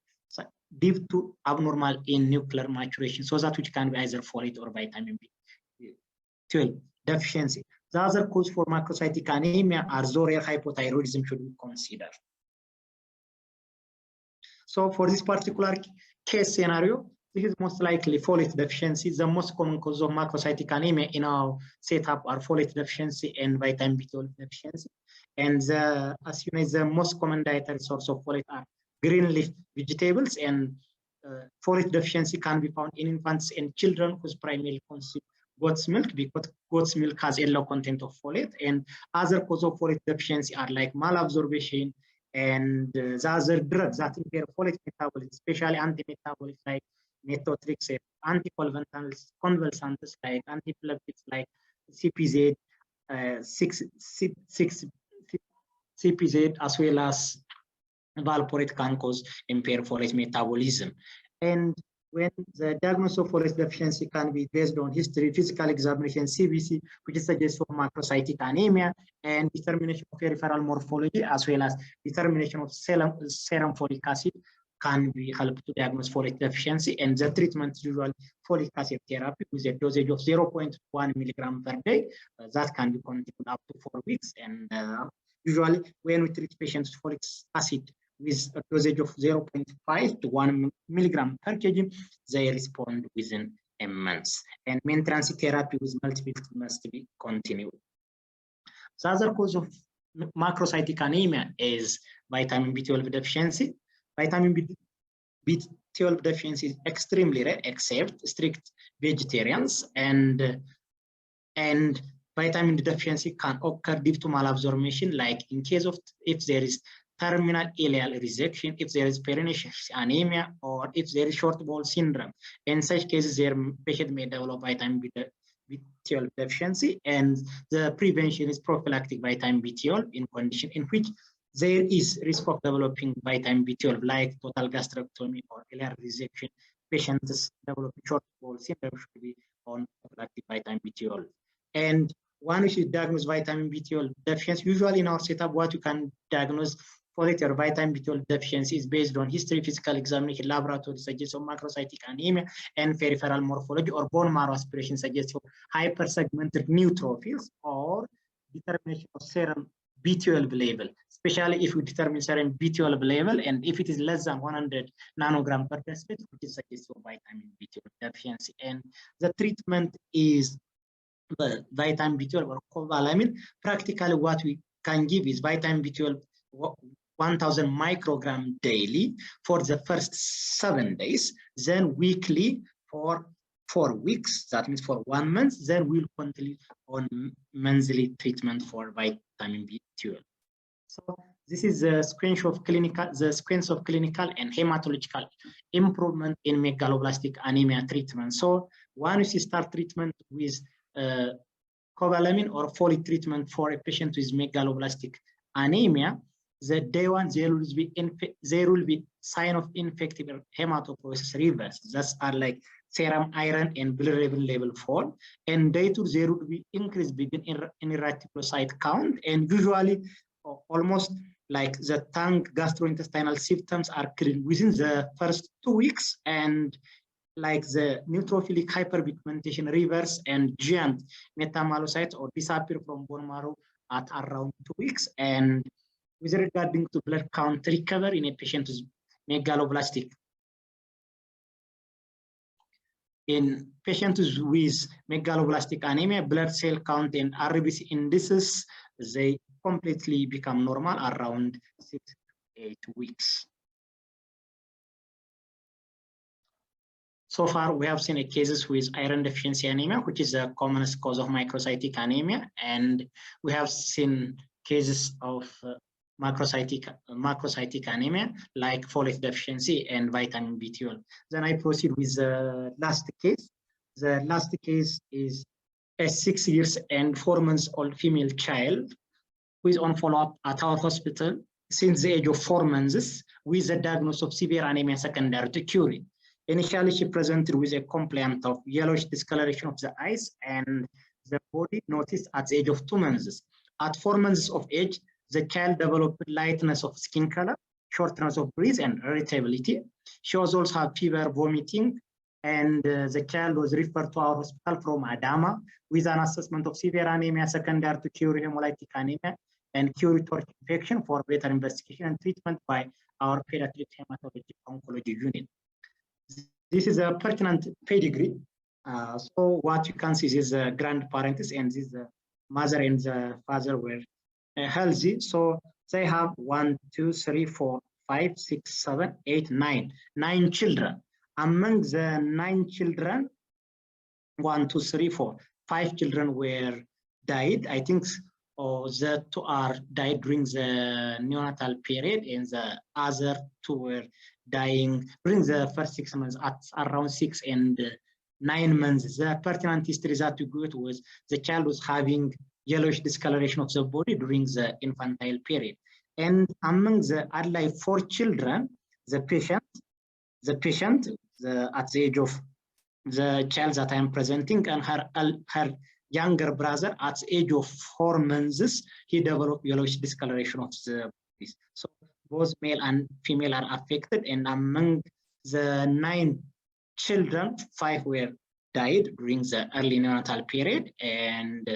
B: maturation, so that which can be either folate or vitamin B12 deficiency. The other cause for macrocytic anemia are rare hypothyroidism should be considered. So for this particular case scenario, this is most likely folate deficiency. The most common cause of macrocytic anemia in our setup are folate deficiency and vitamin B12 deficiency. And as you know, the most common dietary source of folate are green leaf vegetables, and folate deficiency can be found in infants and children who primarily consume goat's milk, because goat's milk has a low content of folate. And other causes of folate deficiency are like malabsorption and the other drugs that impair folate metabolism, especially anti-metabolics like methotrexate, anticonvulsants like antiepileptics like CPZ, CPZ, as well as valproate can cause impaired folate metabolism. And when the diagnosis of folate deficiency can be based on history, physical examination, CBC, which suggests for macrocytic anemia, and determination of peripheral morphology, as well as determination of serum folic acid, can be helped to diagnose folate deficiency. And the treatment usually folic acid therapy with a dosage of 0.1 milligram per day. That can be continued up to 4 weeks. And usually when we treat patients with folic acid with a dosage of 0.5 to 1 milligram per kg, they respond within a month. And maintenance therapy with multiple must be continued. The other cause of macrocytic anemia is vitamin B12 deficiency. Vitamin B12 deficiency is extremely rare, except strict vegetarians, and vitamin D deficiency can occur due to malabsorption, like in case of if there is terminal ileal resection, if there is pernicious anemia, or if there is short bowel syndrome. In such cases, their patient may develop vitamin B12 deficiency, and the prevention is prophylactic vitamin B12 in condition in which there is risk of developing vitamin B12, like total gastrectomy or ileal resection. Patients developing short bowel syndrome should be on prophylactic vitamin B12. And one should diagnose vitamin B12 deficiency. Usually in our setup, what you can diagnose folate or vitamin B12 deficiency is based on history, physical examination, laboratory suggestion of macrocytic anemia, and peripheral morphology, or bone marrow aspiration suggestion of hypersegmented neutrophils, or determination of serum B12 level, especially if we determine serum B12 level, and if it is less than 100 nanogram per deciliter, which is suggestive of vitamin B12 deficiency. And the treatment is vitamin B12 or cobalamin. Practically what we can give is vitamin B12 1000 microgram daily for the first 7 days, then weekly for 4 weeks, that means for 1 month, then we'll continue on monthly treatment for vitamin B12. So this is the sequence of clinical and hematological improvement in megaloblastic anemia treatment. So once you start treatment with cobalamin or folate treatment for a patient with megaloblastic anemia, the day one there will be sign of infective hematopoiesis reverse. That's are like serum iron and bilirubin level fall. And day two there would be increase begin in reticulocyte count, and usually almost like the tongue gastrointestinal symptoms are clear within the first 2 weeks, and like the neutrophilic hyperpigmentation reverse and giant metamyelocytes or disappear from bone marrow at around 2 weeks. And with regarding to blood count recovery in a patient with megaloblastic, in patients with megaloblastic anemia, blood cell count and RBC indices, they completely become normal around 6 to 8 weeks. So far, we have seen cases with iron deficiency anemia, which is the commonest cause of microcytic anemia, and we have seen cases of macrocytic anemia like folate deficiency and vitamin B12. Then I proceed with the last case. The last case is a 6 years and 4 months old female child who is on follow-up at our hospital since the age of 4 months with a diagnosis of severe anemia secondary to Curie. Initially, she presented with a complaint of yellowish discoloration of the eyes and the body noticed at the age of 2 months. At 4 months of age, the child developed lightness of skin color, shortness of breath, and irritability. She was also had fever, vomiting, and the child was referred to our hospital from Adama with an assessment of severe anemia secondary to Curie hemolytic anemia and Curie torch infection for better investigation and treatment by our pediatric hematology oncology unit. This is a pertinent pedigree. So what you can see is the grandparents, and this mother and the father were healthy. So they have 1, 2, 3, 4, 5, 6, 7, 8, 9 children. Among the 9 children, 1, 2, 3, 4, 5 children were died. I think the 2 are died during the neonatal period, and the other 2 were dying during the first 6 months at around 6 and 9 months. The pertinent history that we got was the child was having yellowish discoloration of the body during the infantile period. And among the alive 4 children, the patient at the age of the child that I am presenting and her younger brother at the age of 4 months, he developed yellowish discoloration of the body. So both male and female are affected, and among the 9 children, 5 were died during the early neonatal period, and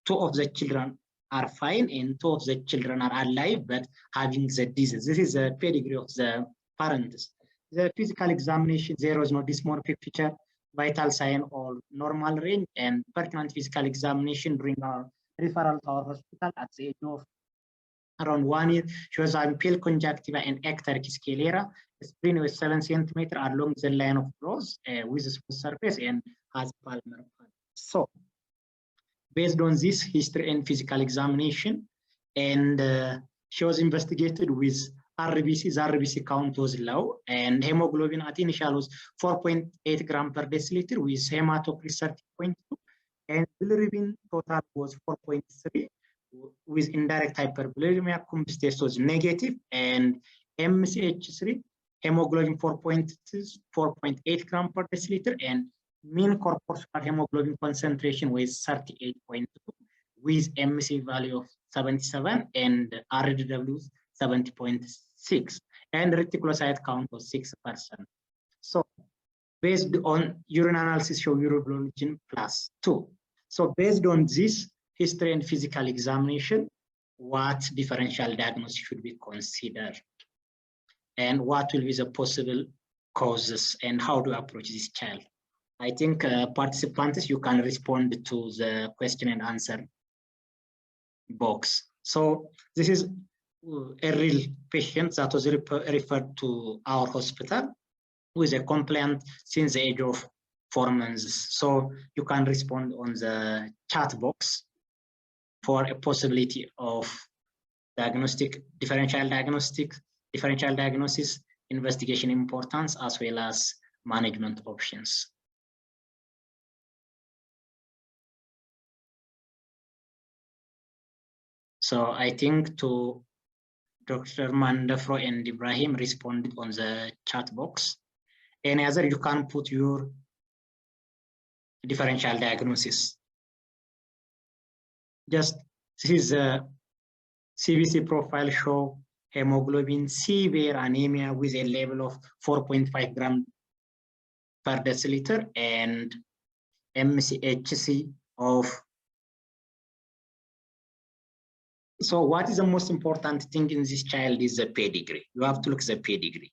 B: 2 of the children are fine, and 2 of the children are alive but having the disease. This is the pedigree of the parents. The physical examination, there was no dysmorphic feature, vital sign or normal range, and pertinent physical examination during our referral to our hospital at the age of around 1 year. She was having pale conjunctiva and ecteric sclera. The spleen was 7 centimeters along the line of growth with a smooth surface and has palmar. So, based on this history and physical examination, and she was investigated with RBC. The RBC count was low, and hemoglobin at initial was 4.8 gram per deciliter with hematocrit 30.2, and bilirubin total was 4.3 with indirect hyperbilirubinemia. Coombs test was negative, and MCH3 hemoglobin 4.8 gram per deciliter, and mean corpuscular hemoglobin concentration was 38.2 with MC value of 77 and RDW 70.6, and reticulocyte count was 6%. So based on urine analysis show urobilirubin +2. So based on this history and physical examination, what differential diagnosis should be considered, and what will be the possible causes, and how to approach this child? I think participants, you can respond to the question and answer box. So this is a real patient that was referred to our hospital with a complaint since the age of 4 months. So you can respond on the chat box for a possibility of differential diagnosis, investigation importance, as well as management options. So I think to Dr. Mandafro and Ibrahim responded on the chat box. Any other, you can put your differential diagnosis. Just this is a CBC profile show hemoglobin severe anemia with a level of 4.5 gram per deciliter and MCHC of. So what is the most important thing in this child is the pedigree. You have to look at the pedigree.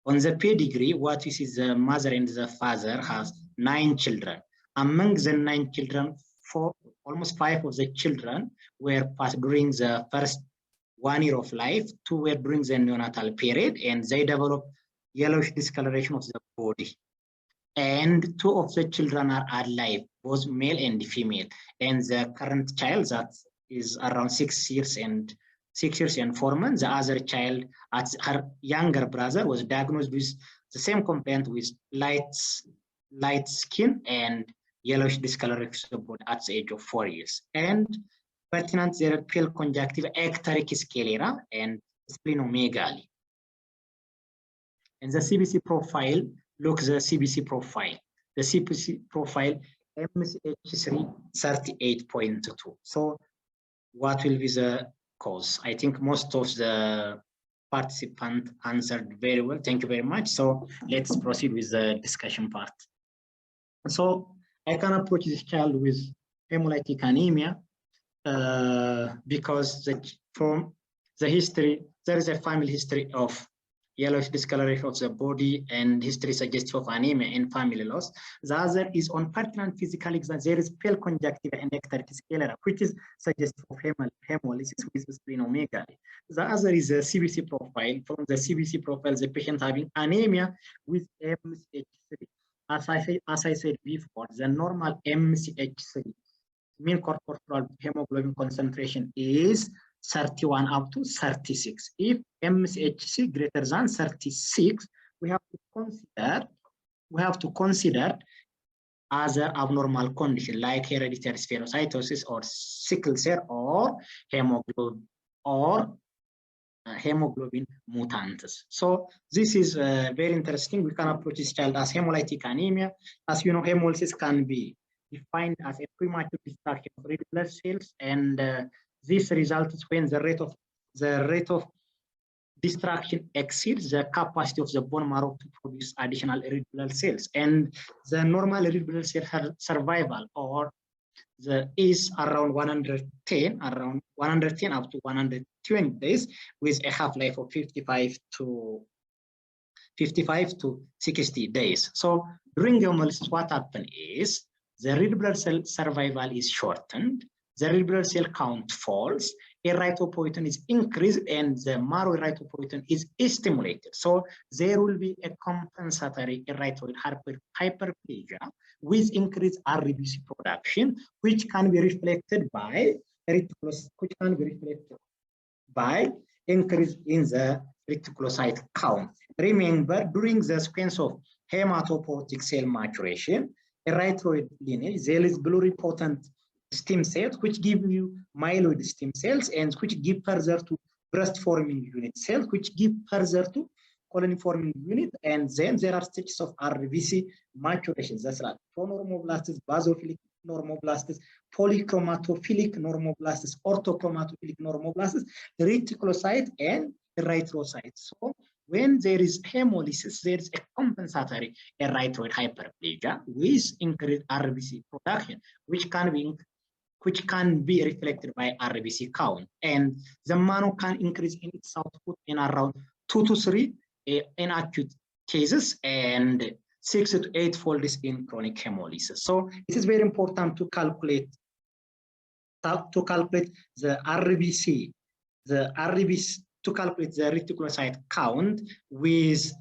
B: On the pedigree, what you see, the mother and the father has 9 children. Among the 9 children, almost 5 of the children were passed during the first 1 year of life, 2 were during the neonatal period, and they developed yellowish discoloration of the body. And 2 of the children are alive, both male and female. And the current child that is around 6 years and 4 months. The other child, her younger brother, was diagnosed with the same complaint with light skin and yellowish discoloration of body at the age of 4 years. And pertinent cerebral conjunctive ecteric sclera and splenomegaly. And the CBC profile, look the CBC profile. The CBC profile MCH3 38.2. So what will be the cause? I think most of the participants answered very well. Thank you very much. So let's proceed with the discussion part. So I can approach this child with hemolytic anemia because from the history, there is a family history of yellowish discoloration of the body and history suggestive of anemia and family loss. The other is on pertinent physical exam. There is pale conjunctiva and ecteric sclera, which is suggestive of hemolysis with splenomegaly. The other is a CBC profile. From the CBC profile, the patient having anemia with MCH3. As I said before, the normal MCH3, mean corporal hemoglobin concentration, is 31 up to 36. If MCHC greater than 36, we have to consider other abnormal condition like hereditary spherocytosis or sickle cell or hemoglobin mutants. So this is very interesting. We can approach this child as hemolytic anemia. As you know, hemolysis can be defined as a premature destruction of red blood cells, and this results when the rate of destruction exceeds the capacity of the bone marrow to produce additional red blood cells, and the normal red blood cell survival is around 110 up to 120 days, with a half-life of 55 to 60 days. So during hemolysis, what happens is the red blood cell survival is shortened, the red blood cell count falls, erythropoietin is increased, and the marrow erythropoietin is stimulated. So there will be a compensatory erythroid hyperplasia with increased RBC production, which can be reflected by increase in the reticulocyte count. Remember, during the sequence of hematopoietic cell maturation, erythroid lineage, there is pluripotent stem cells which give you myeloid stem cells, and which give further to breast forming unit cells, which give further to colony forming unit, and then there are stages of RBC maturation. That's like pronormoblastis, basophilic normoblastis, polychromatophilic normoblastis, orthochromatophilic normoblastis, reticulocyte, and erythrocyte. So when there is hemolysis, there is a compensatory erythroid hyperplasia with increased RBC production, which can be reflected by RBC count, and the mono can increase in its output in around 2 to 3 in acute cases, and 6 to 8 fold in chronic hemolysis. So it is very important to calculate the RBC, to calculate the reticulocyte count with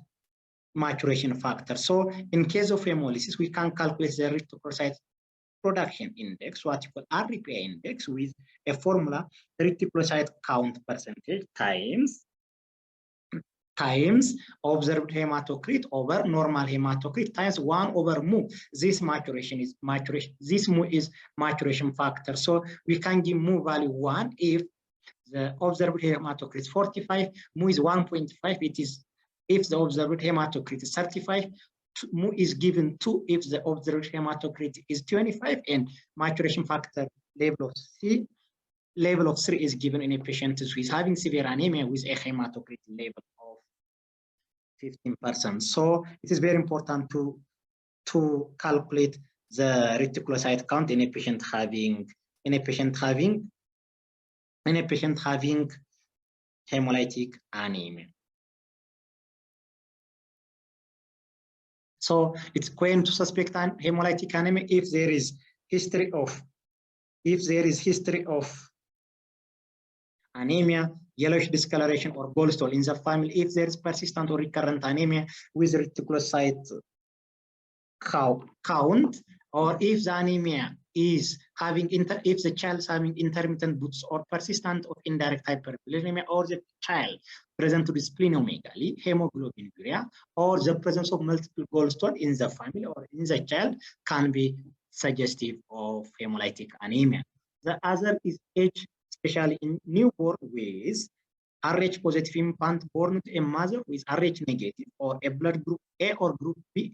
B: maturation factor. So in case of hemolysis, we can calculate the reticulocyte production index, what you call RPI index, with a formula, reticulocyte count percentage times observed hematocrit over normal hematocrit times 1 over mu. This maturation is maturation. This mu is maturation factor. So we can give mu value 1 if the observed hematocrit is 45, mu is 1.5. It is if the observed hematocrit is 35, mu is given 2 if the observed hematocrit is 25, and maturation factor level of 3 is given in a patient who is having severe anemia with a hematocrit level of 15%. So it is very important to calculate the reticulocyte count in a patient having hemolytic anemia. So it's going to suspect hemolytic anemia if there is history of anemia, yellowish discoloration, or gallstone in the family, if there is persistent or recurrent anemia with reticulocyte count, or if the anemia is having if the child is having intermittent boots or persistent or indirect hyperbilirubinemia, or the child present with splenomegaly, hemoglobinuria, or the presence of multiple gallstones in the family or in the child can be suggestive of hemolytic anemia. The other is age, especially in newborn with Rh positive infant born to a mother with Rh negative, or a blood group A or group B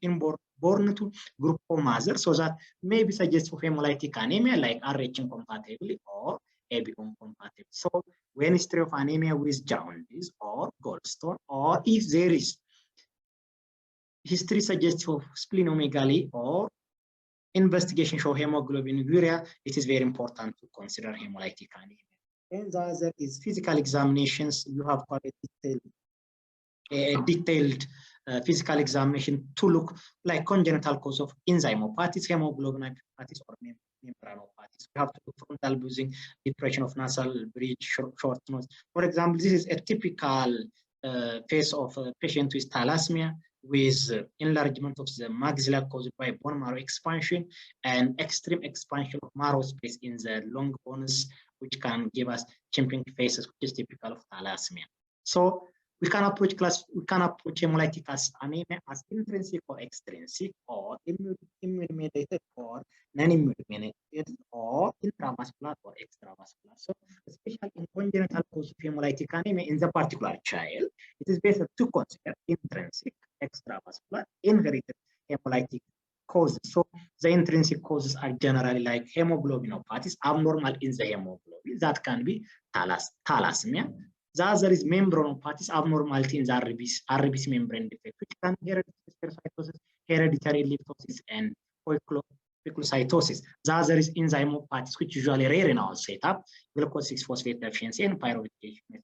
B: born to group O mother, so that may be suggestive of hemolytic anemia like Rh incompatible or AB incompatible. So when history of anemia with jaundice or gallstone, or if there is history suggestive of splenomegaly or investigation show hemoglobinuria, it is very important to consider hemolytic anemia. And the other is physical examinations. You have quite a detailed physical examination to look like congenital cause of enzymopathies, hemoglobinopathies, or membranopathies. We have to look frontal bruising, depression of nasal bridge, short nose. For example, this is a typical case of a patient with thalassemia, with enlargement of the maxilla caused by bone marrow expansion and extreme expansion of marrow space in the long bones, which can give us chimping faces, which is typical of thalassemia. So we can approach hemolytic anemia as intrinsic or extrinsic, or immune-mediated or non-immune-mediated, or intravascular or extravascular. So especially in congenital cause of hemolytic anemia in the particular child, it is better to consider intrinsic, extravascular, inherited hemolytic causes. So the intrinsic causes are generally like hemoglobinopathies, abnormal in the hemoglobin, that can be thalassemia. The other is membranopathies, abnormality in the RBC membrane defect, which can be hereditary lymphocytosis, and poikilocytosis. The other is enzymopathies, which usually rare in our setup, glucose 6-phosphate deficiency and pyruvate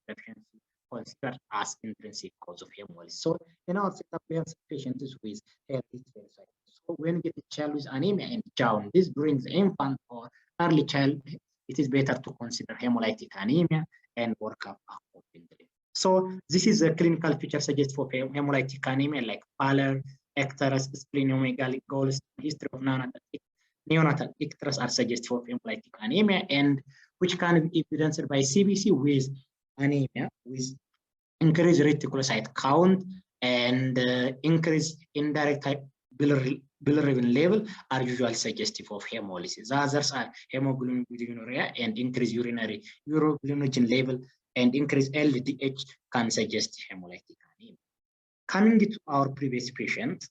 B: deficiency, considered as intrinsic cause of hemolysis. So in our setup, we have patients with hereditary cytosis. So when you get a child with anemia and jaundice during the infant or early child, it is better to consider hemolytic anemia and work up accordingly. So this is a clinical feature suggested for hemolytic anemia, like pallor, icterus, splenomegaly, gallstone, history of neonatal icterus are suggestive of hemolytic anemia, and which can be evidenced by CBC with anemia, with increased reticulocyte count and increased indirect bilirubin level are usually suggestive of hemolysis. The others are hemoglobinuria and increased urinary urobilinogen level and increased LDH can suggest hemolytic anemia. Coming to our previous patient,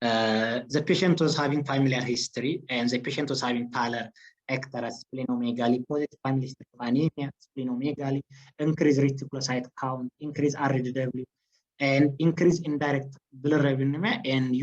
B: the patient was having familial history, and the patient was having pallor, icterus, splenomegaly, positive family history of anemia, splenomegaly, increased reticulocyte count, increased RDW, and increase indirect bilirubinemia and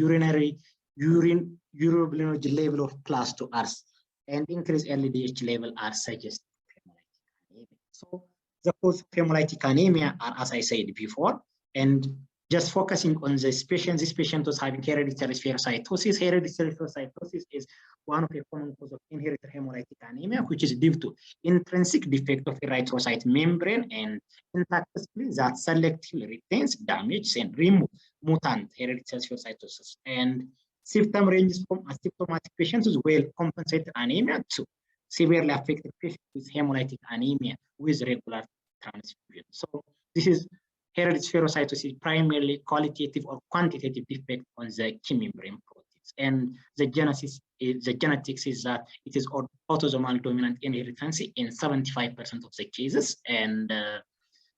B: urobilinogen level of class 2Rs, and increased LDH level are suggestive of hemolytic anemia. So the cause of hemolytic anemia are, as I said before, and just focusing on this patient was having hereditary spherocytosis. Hereditary spherocytosis is one of the common causes of inherited hemolytic anemia, which is due to intrinsic defect of erythrocyte membrane and intact spleen that selectively retains, damage, and remove mutant hereditary spherocytosis. And symptom ranges from asymptomatic patients with well-compensated anemia to severely affected patients with hemolytic anemia with regular transfusion. So this is hereditary spherocytosis, primarily qualitative or quantitative defect on the key membrane protein. disease. And the genetics is that it is autosomal dominant inheritance in 75% of the cases, and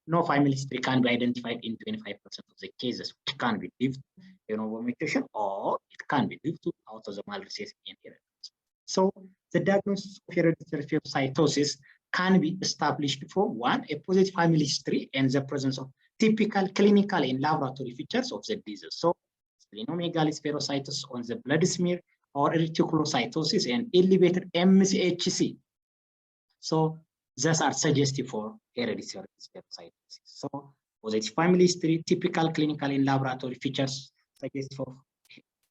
B: no family history can be identified in 25% of the cases, which can be due to de novo mutation, or it can be due to autosomal recessive inheritance. So the diagnosis of hereditary phagocytosis can be established for one, a positive family history and the presence of typical clinical and laboratory features of the disease. So splenomegaly spherocytosis on the blood smear, or reticulocytosis and elevated MCHC. So these are suggestive for hereditary spherocytosis. So positive family history, typical clinical and laboratory features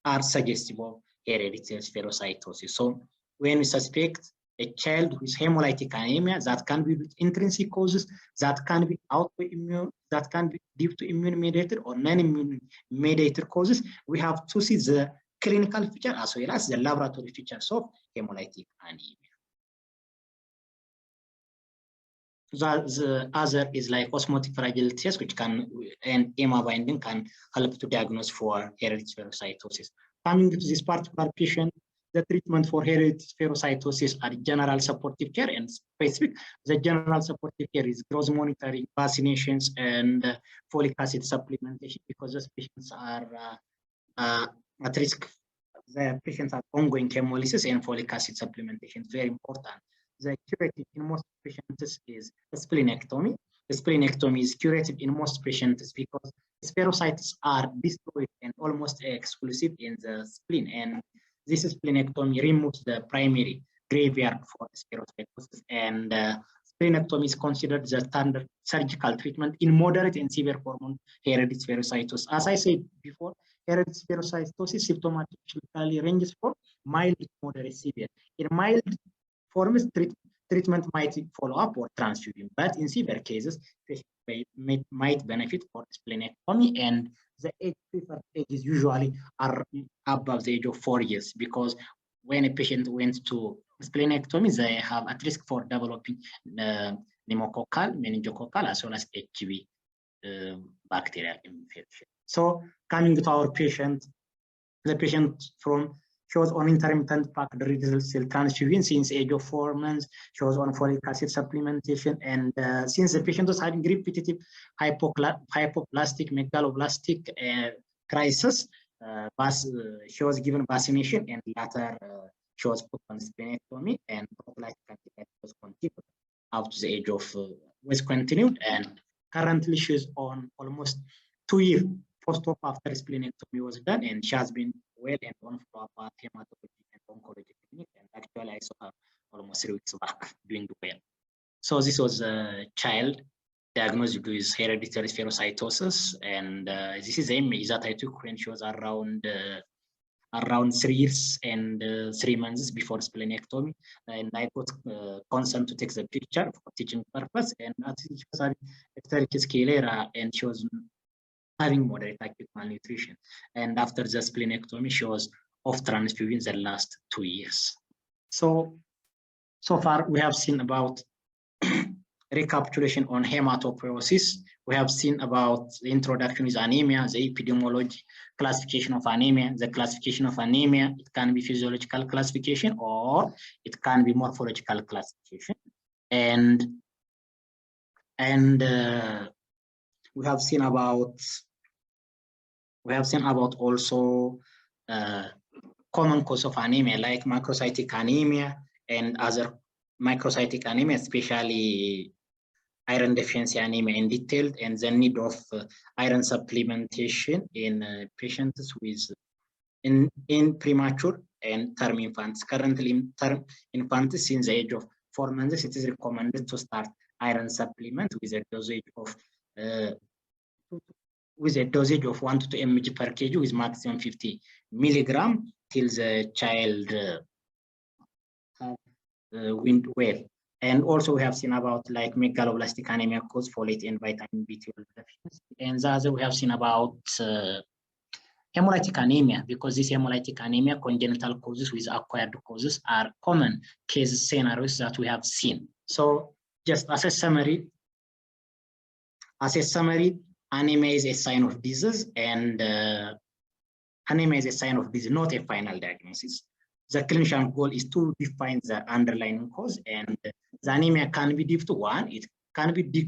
B: are suggestive of hereditary spherocytosis. So when we suspect a child with hemolytic anemia, that can be with intrinsic causes, that can be autoimmune, that can be due to immune mediated or non-immune mediated causes, we have to see the clinical feature as well as the laboratory features of hemolytic anemia. The other is like osmotic fragility test, which can, and EMA binding can help to diagnose for hereditary spherocytosis. Coming to this particular patient, the treatment for hereditary spherocytosis are general supportive care and specific. The general supportive care is growth monitoring, vaccinations, and folic acid supplementation, because those patients are at risk. The patients have ongoing hemolysis, and folic acid supplementation is very important. The curative in most patients is splenectomy. The splenectomy is curative in most patients because spherocytes are destroyed and almost exclusive in the spleen, and this splenectomy removes the primary graveyard for spherocytosis, and splenectomy is considered the standard surgical treatment in moderate and severe form of hereditary spherocytosis. As I said before, hereditary spherocytosis symptomatically ranges from mild to moderate severe. In mild forms, treatment might follow up or transfusion, but in severe cases, patients might benefit for splenectomy, and the preferred ages usually are above the age of 4 years, because when a patient went to splenectomy, they have at risk for developing pneumococcal, meningococcal, as well as HB bacterial infection. So coming to our patient, the patient shows on intermittent packed red cell transfusion since age of 4 months, shows on folic acid supplementation, and since the patient was having repetitive hypoplastic megaloblastic crisis, she was given vaccination, and later she was put on splenectomy, and prophylactic antibiotic was continued up to the age of was continued, and currently she is on almost 2 years post-op after splenectomy was done, and she has been well and on follow-up at hematology and oncology clinic, and actually I saw her almost 3 weeks back doing well. So this was a child diagnosed with hereditary spherocytosis, and this is the image that I took when she was around 3 years and 3 months before splenectomy, and I got consent to take the picture for teaching purpose, and she was having Escherichia scalera, and she was having moderate acute malnutrition, and after the splenectomy she was off transfusion the last 2 years. So far we have seen about recapitulation on hematopoiesis. We have seen about the introduction is anemia, the epidemiology, classification of anemia. The classification of anemia, it can be physiological classification or it can be morphological classification, and we have seen about also common cause of anemia like macrocytic anemia and other microcytic anemia, especially iron deficiency anemia in detailed, and the need of iron supplementation in patients with in premature and term infants. Currently in term infants since the age of 4 months, it is recommended to start iron supplement with a dosage of 1 to 2 mg per kg with maximum 50 milligram till the child went well. And also we have seen about like megaloblastic anemia cause folate and vitamin B12 deficiency. And the other we have seen about hemolytic anemia, because this hemolytic anemia, congenital causes with acquired causes are common case scenarios that we have seen. So just as a summary, anemia is a sign of disease, and anemia is a sign of disease, not a final diagnosis. The clinician goal is to define the underlying cause, and the anemia can be due to one, it can be due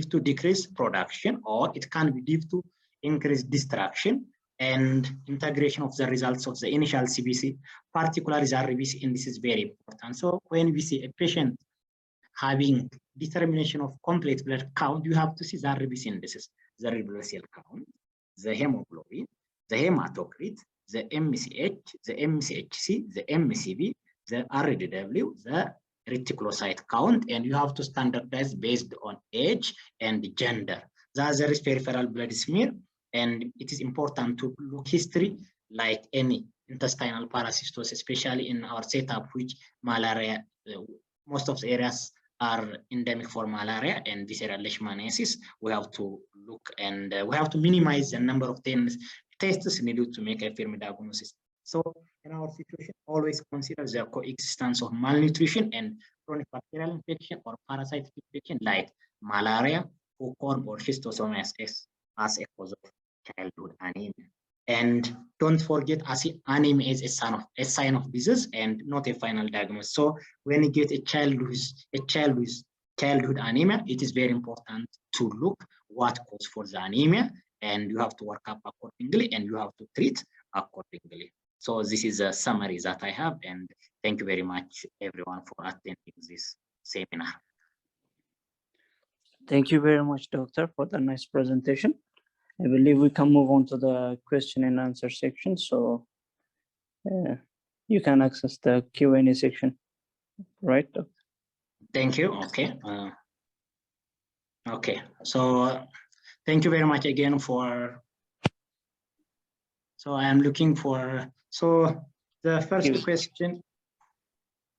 B: to decreased production, or it can be due to increased distraction and integration of the results of the initial CBC, particularly the RBC index is very important. So when we see a patient having determination of complete blood count, you have to see the RBC indices, the red blood cell count, the hemoglobin, the hematocrit, the MCH, the MCHC, the MCV, the RDW, the reticulocyte count, and you have to standardize based on age and gender. The other is peripheral blood smear, and it is important to look history like any intestinal parasistosis, especially in our setup, which malaria, most of the areas are endemic for malaria and visceral leishmaniasis. We have to look, and we have to minimize the number of tests needed to make a firm diagnosis. So in our situation, always consider the coexistence of malnutrition and chronic bacterial infection or parasitic infection like malaria, hookworm, or schistosomiasis as a cause of childhood anemia. And don't forget, anemia is a sign of disease and not a final diagnosis. So when you get a child with childhood anemia, it is very important to look what cause for the anemia, and you have to work up accordingly, and you have to treat accordingly. So this is a summary that I have, and thank you very much, everyone, for attending this seminar.
A: Thank you very much, Doctor, for the nice presentation. I believe we can move on to the question and answer section. So you can access the Q&A section, right, Doctor?
B: Thank you. Okay. Okay. So thank you very much again for. So I am looking for. So the first question.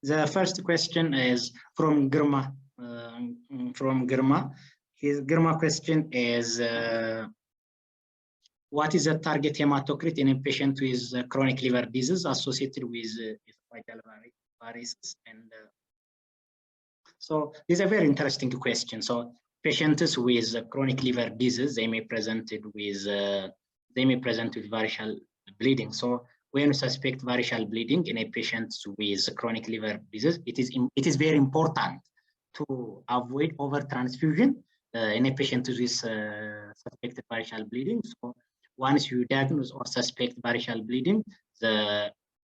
B: The first question is from Girma. His Girma question is. What is the target hematocrit in a patient with chronic liver disease associated with esophageal varices? And so this is a very interesting question. So patients with chronic liver disease, they may present with variceal bleeding. So when we suspect variceal bleeding in a patient with chronic liver disease, it is very important to avoid overtransfusion in a patient with suspected variceal bleeding. So once you diagnose or suspect variceal bleeding,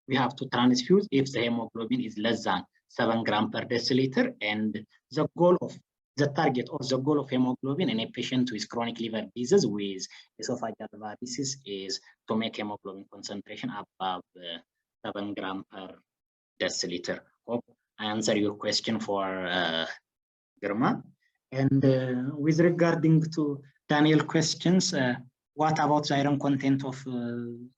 B: we have to transfuse if the hemoglobin is less than 7 grams per deciliter. And the target or the goal of hemoglobin in a patient with chronic liver disease with esophageal varices is to make hemoglobin concentration above 7 grams per deciliter. Hope I answer your question for Girma. And with regarding to Daniel questions, what about the iron content of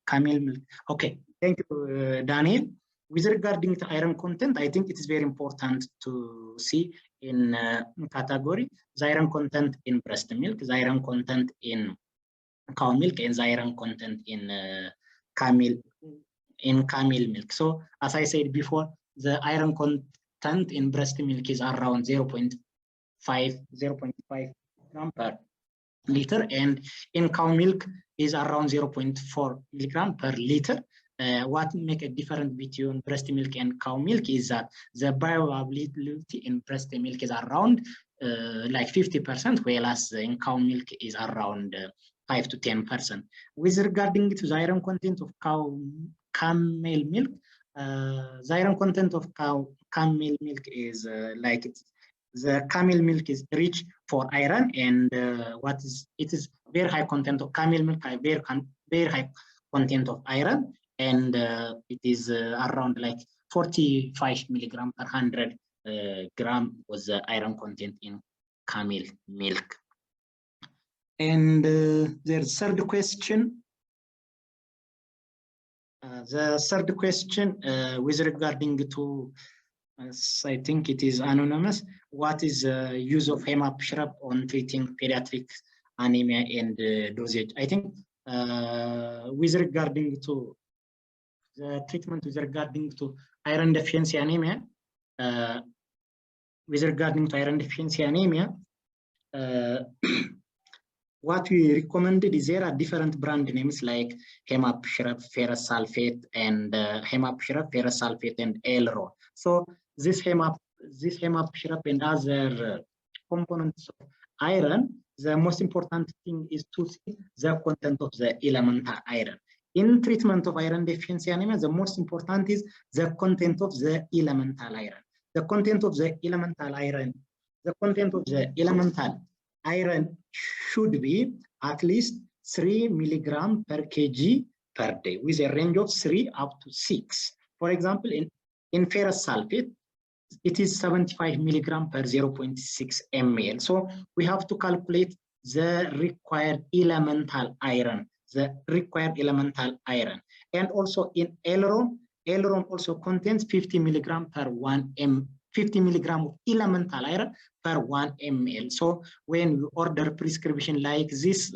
B: camel milk? Okay, thank you, Daniel. With regarding to iron content, I think it is very important to see in category the iron content in breast milk, the iron content in cow milk, and the iron content in camel milk. So as I said before, the iron content in breast milk is around 0.5 gram per liter, and in cow milk is around 0.4 milligram per liter. What make a difference between breast milk and cow milk is that the bioavailability in breast milk is around like 50%, whereas in cow milk is around 5 to 10%. With regarding to the iron content of camel milk, the iron content of camel milk is the camel milk is rich for iron, and it is very high content of camel milk, very high content of iron, and it is around like 45 milligram per 100 gram was the iron content in camel milk. And the third question. With regarding to, I think it is anonymous. What is the use of hemap on treating pediatric anemia and dosage? I think with regarding to the treatment with regarding to iron deficiency anemia, what we recommended is there are different brand names like Hemap Shrub, ferrous sulfate, and Hemap Shrub, ferrous sulfate, and Elro. So this Hemap Shrub and other components of iron, the most important thing is to see the content of the elemental iron. In treatment of iron deficiency anemia, the most important is the content of the elemental iron. The content of the elemental iron should be at least 3 milligram per kg per day with a range of 3 up to 6. For example, in ferrous sulfate, it is 75 milligram per 0.6 ml. So we have to calculate the required elemental iron, And also in aileron also contains 50 milligram per 50 milligram of elemental iron per 1 ml. So when we order prescription like this,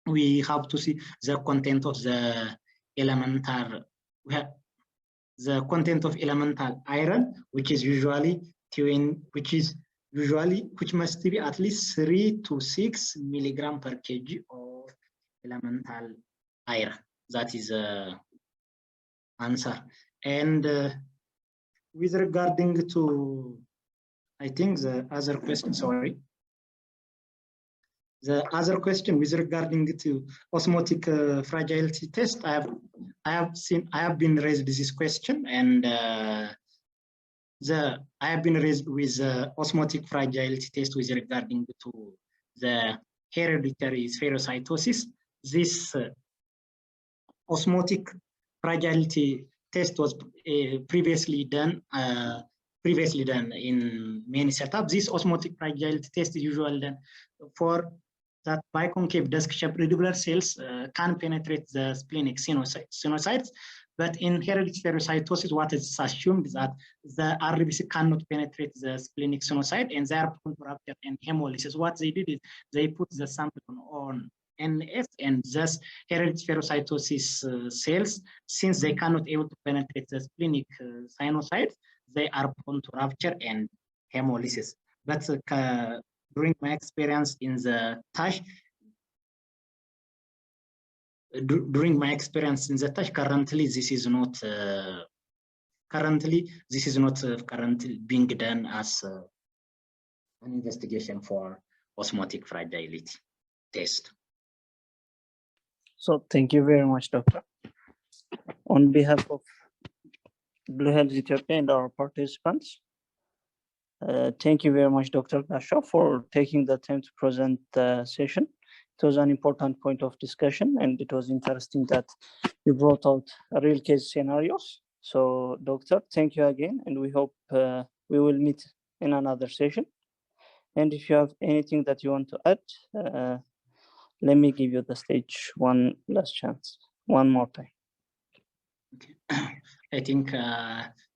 B: we have to see the content of the elemental. The content of elemental iron, which must be at least 3 to 6 milligram per kg of elemental iron. That is the answer. And with regarding to, I think the other question, sorry. The other question with regarding to osmotic fragility test, I have been raised this question, and I have been raised with osmotic fragility test with regarding to the hereditary spherocytosis. This osmotic fragility test was previously done in many setups. This osmotic fragility test is usually done for that biconcave disc-shaped redular cells can penetrate the splenic sinusoids, but in hereditary spherocytosis, what is assumed is that the RBC cannot penetrate the splenic sinusoid, and they are prone to rupture and hemolysis. What they did is they put the sample on NS, and thus hereditary spherocytosis cells, since they cannot able to penetrate the splenic sinusoids, they are prone to rupture and hemolysis. But during my experience in the TASH, currently this is not currently being done as an investigation for osmotic fragility test.
A: So thank you very much, Doctor. On behalf of Blue Health Ethiopia and our participants, thank you very much, Dr. Gashaw, for taking the time to present the session. It was an important point of discussion, and it was interesting that you brought out real case scenarios. So, Doctor, thank you again, and we hope we will meet in another session. And if you have anything that you want to add, let me give you the stage one last chance, one more time.
B: Okay. I think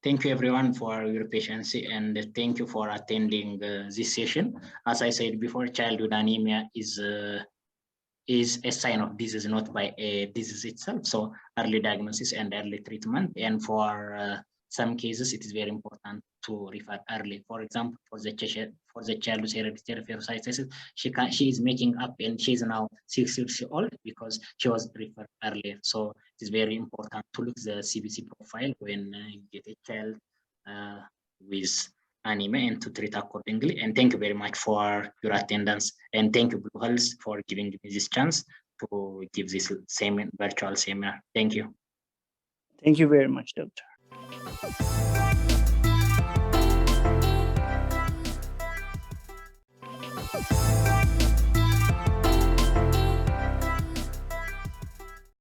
B: thank you everyone for your patience, and thank you for attending this session. As I said before, childhood anemia is a sign of disease, not by a disease itself. So early diagnosis and early treatment, and for some cases it is very important to refer early. For example, for the child with hereditary spherocytosis, she is making up, and she is now 6 years old because she was referred earlier. So it is very important to look the CBC profile when you get a child with anemia and to treat accordingly. And thank you very much for your attendance, and thank you Blue Health for giving me this chance to give this virtual seminar. Thank you.
A: Thank you very much, Doctor.